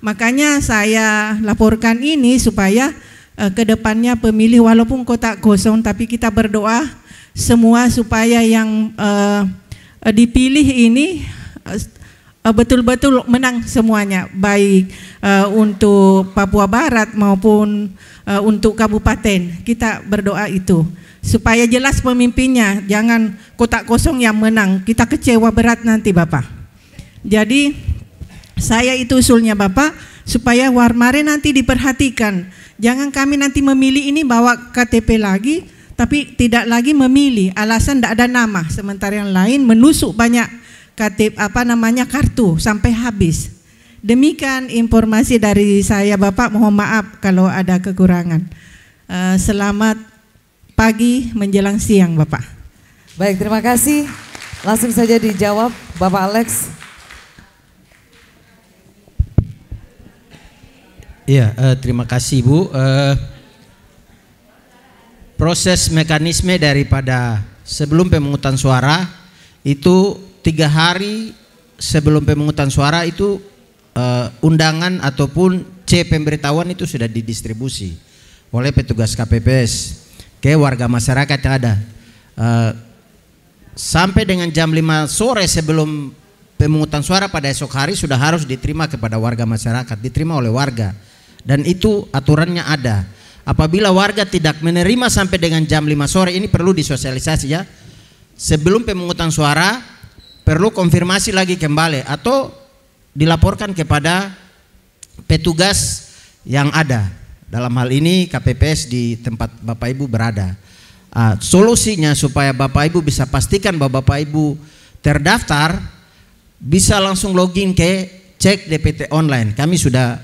Makanya saya laporkan ini supaya kedepannya pemilih walaupun kotak kosong tapi kita berdoa semua supaya yang dipilih ini betul-betul menang semuanya, baik untuk Papua Barat maupun untuk kabupaten. Kita berdoa itu supaya jelas pemimpinnya, jangan kotak kosong yang menang, kita kecewa berat nanti Bapak. Jadi saya itu usulnya Bapak, supaya Warmare nanti diperhatikan, jangan kami nanti memilih ini bawa KTP lagi tapi tidak lagi memilih, alasan tidak ada nama, sementara yang lain menusuk banyak KTP kartu sampai habis. Demikian informasi dari saya Bapak, mohon maaf kalau ada kekurangan. Selamat pagi menjelang siang Bapak. Baik, terima kasih. Langsung saja dijawab Bapak Alex. Iya, terima kasih Bu. Proses mekanisme daripada sebelum pemungutan suara itu 3 hari sebelum pemungutan suara itu undangan ataupun C pemberitahuan itu sudah didistribusi oleh petugas KPPS ke warga masyarakat yang ada. Sampai dengan jam 5 sore sebelum pemungutan suara pada esok hari sudah harus diterima kepada warga masyarakat, diterima oleh warga. Dan itu aturannya ada. Apabila warga tidak menerima sampai dengan jam 5 sore, ini perlu disosialisasi ya. Sebelum pemungutan suara perlu konfirmasi lagi kembali atau dilaporkan kepada petugas yang ada. Dalam hal ini KPPS di tempat Bapak Ibu berada. Solusinya supaya Bapak Ibu bisa pastikan bahwa Bapak Ibu terdaftar, bisa langsung login ke cek DPT online. Kami sudah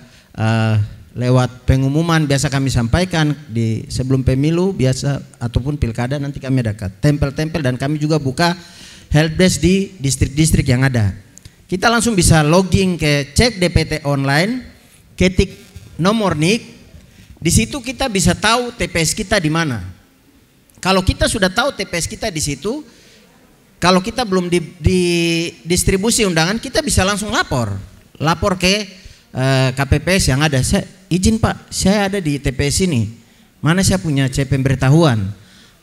lewat pengumuman biasa kami sampaikan di sebelum pemilu biasa ataupun pilkada, nanti kami ada tempel-tempel dan kami juga buka helpdesk di distrik-distrik yang ada. Kita langsung bisa login ke cek DPT online, ketik nomor NIK, di situ kita bisa tahu TPS kita di mana. Kalau kita sudah tahu TPS kita di situ, kalau kita belum di distribusi undangan, kita bisa langsung lapor ke KPPS yang ada. Izin Pak, saya ada di TPS ini, mana saya punya C pemberitahuan.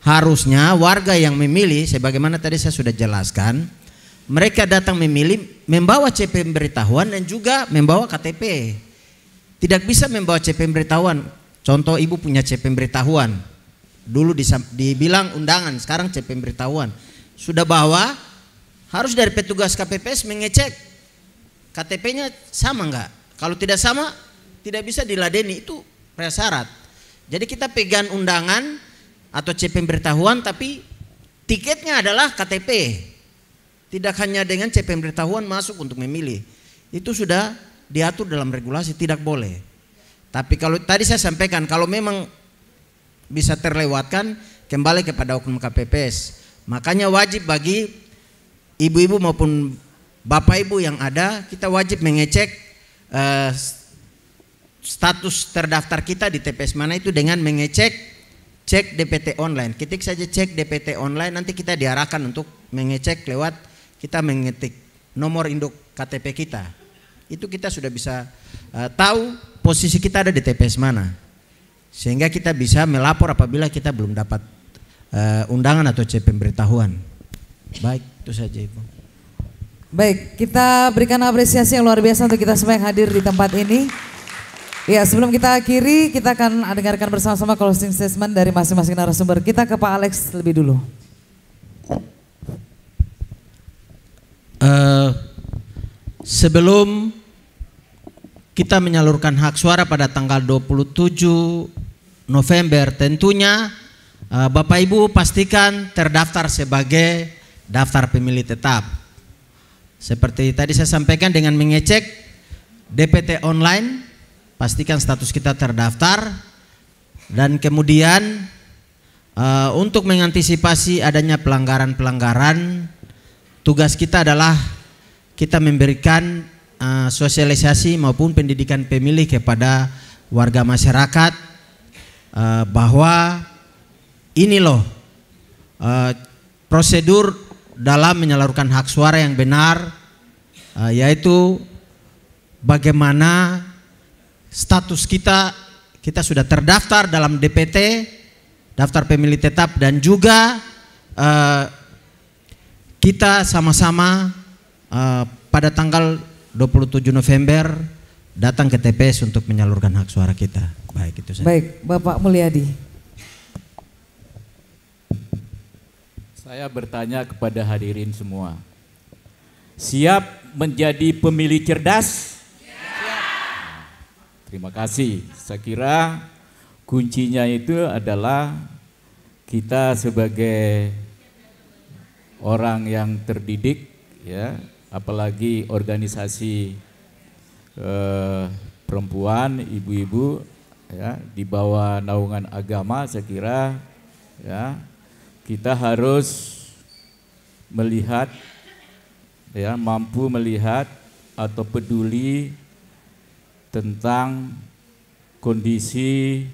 Harusnya warga yang memilih, sebagaimana tadi saya sudah jelaskan, mereka datang memilih membawa C pemberitahuan dan juga membawa KTP. Tidak bisa membawa C pemberitahuan. Contoh Ibu punya C pemberitahuan, dulu dibilang undangan, sekarang C pemberitahuan. Sudah bawa, harus dari petugas KPPS mengecek KTP-nya sama enggak. Kalau tidak sama, tidak bisa diladeni, itu prasyarat. Jadi kita pegang undangan atau C pemberitahuan tapi tiketnya adalah KTP. Tidak hanya dengan C pemberitahuan masuk untuk memilih. Itu sudah diatur dalam regulasi, tidak boleh. Tapi kalau tadi saya sampaikan, kalau memang bisa terlewatkan, kembali kepada oknum KPPS. Makanya wajib bagi ibu-ibu maupun bapak ibu yang ada, kita wajib mengecek status terdaftar kita di TPS mana itu dengan mengecek cek DPT online. Ketik saja cek DPT online, nanti kita diarahkan untuk mengecek lewat kita mengetik nomor induk KTP kita. Itu kita sudah bisa tahu posisi kita ada di TPS mana, sehingga kita bisa melapor apabila kita belum dapat undangan atau C pemberitahuan. Baik, itu saja Ibu. Baik, kita berikan apresiasi yang luar biasa untuk kita semua yang hadir di tempat ini. Ya, sebelum kita akhiri, kita akan dengarkan bersama-sama closing statement dari masing-masing narasumber. Kita ke Pak Alex lebih dulu. Sebelum kita menyalurkan hak suara pada tanggal 27 November, tentunya Bapak Ibu pastikan terdaftar sebagai daftar pemilih tetap. Seperti tadi saya sampaikan dengan mengecek DPT online, pastikan status kita terdaftar, dan kemudian untuk mengantisipasi adanya pelanggaran-pelanggaran, tugas kita adalah kita memberikan sosialisasi maupun pendidikan pemilih kepada warga masyarakat bahwa ini loh prosedur dalam menyalurkan hak suara yang benar, yaitu bagaimana status kita sudah terdaftar dalam DPT, daftar pemilih tetap, dan juga kita sama-sama pada tanggal 27 November datang ke TPS untuk menyalurkan hak suara kita. Baik, itu saja. Baik, Bapak Mulyadi. Saya bertanya kepada hadirin semua, siap menjadi pemilih cerdas? Siap. Terima kasih. Saya kira kuncinya itu adalah kita sebagai orang yang terdidik, ya, apalagi organisasi perempuan, ibu-ibu, ya, di bawah naungan agama. Saya kira, ya, kita harus melihat, ya, mampu melihat atau peduli tentang kondisi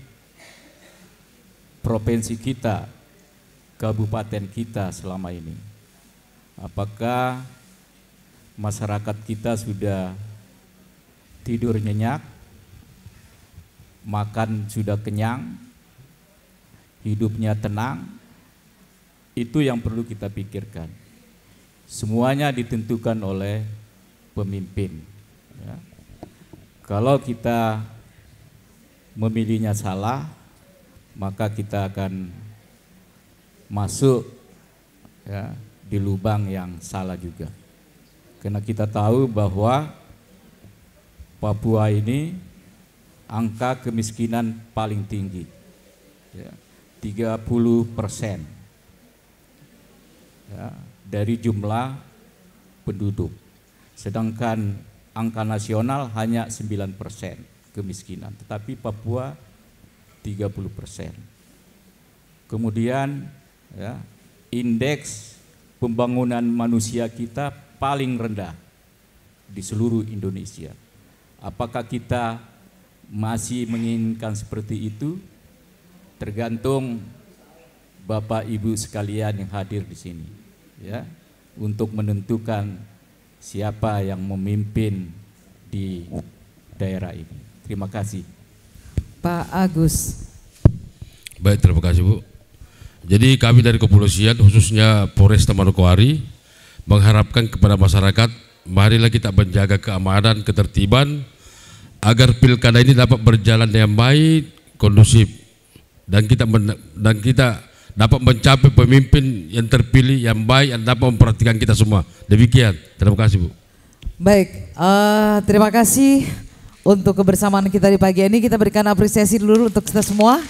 provinsi kita, kabupaten kita selama ini. Apakah masyarakat kita sudah tidur nyenyak, makan sudah kenyang, hidupnya tenang? Itu yang perlu kita pikirkan. Semuanya ditentukan oleh pemimpin, ya. Kalau kita memilihnya salah, maka kita akan masuk, ya, di lubang yang salah juga. Karena kita tahu bahwa Papua ini angka kemiskinan paling tinggi, ya, 30%. Ya, dari jumlah penduduk, sedangkan angka nasional hanya 9% kemiskinan, tetapi Papua 30%. Kemudian, ya, indeks pembangunan manusia kita paling rendah di seluruh Indonesia. Apakah kita masih menginginkan seperti itu? Tergantung Bapak Ibu sekalian yang hadir di sini, ya, untuk menentukan siapa yang memimpin di daerah ini. Terima kasih. Pak Agus. Baik, terima kasih Bu. Jadi kami dari kepolisian, khususnya Polresta Manokwari, mengharapkan kepada masyarakat, marilah kita menjaga keamanan, ketertiban, agar pilkada ini dapat berjalan dengan baik, kondusif, dan kita dapat mencapai pemimpin yang terpilih yang baik, yang dapat memperhatikan kita semua. Demikian, terima kasih Bu. Baik, terima kasih untuk kebersamaan kita di pagi ini. Kita berikan apresiasi dulu untuk kita semua.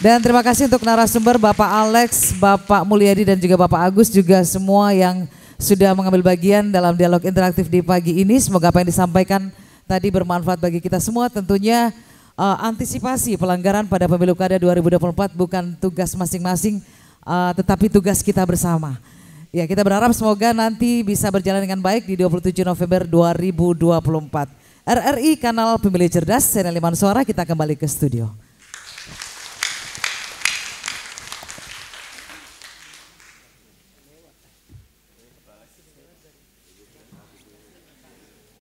Dan terima kasih untuk narasumber Bapak Alex, Bapak Mulyadi, dan juga Bapak Agus, juga semua yang sudah mengambil bagian dalam dialog interaktif di pagi ini. Semoga apa yang disampaikan tadi bermanfaat bagi kita semua. Tentunya antisipasi pelanggaran pada pemilu kada 2024 bukan tugas masing-masing, tetapi tugas kita bersama. Ya, kita berharap semoga nanti bisa berjalan dengan baik di 27 November 2024. RRI Kanal Pemilih Cerdas, Channel 5 Suara, kita kembali ke studio.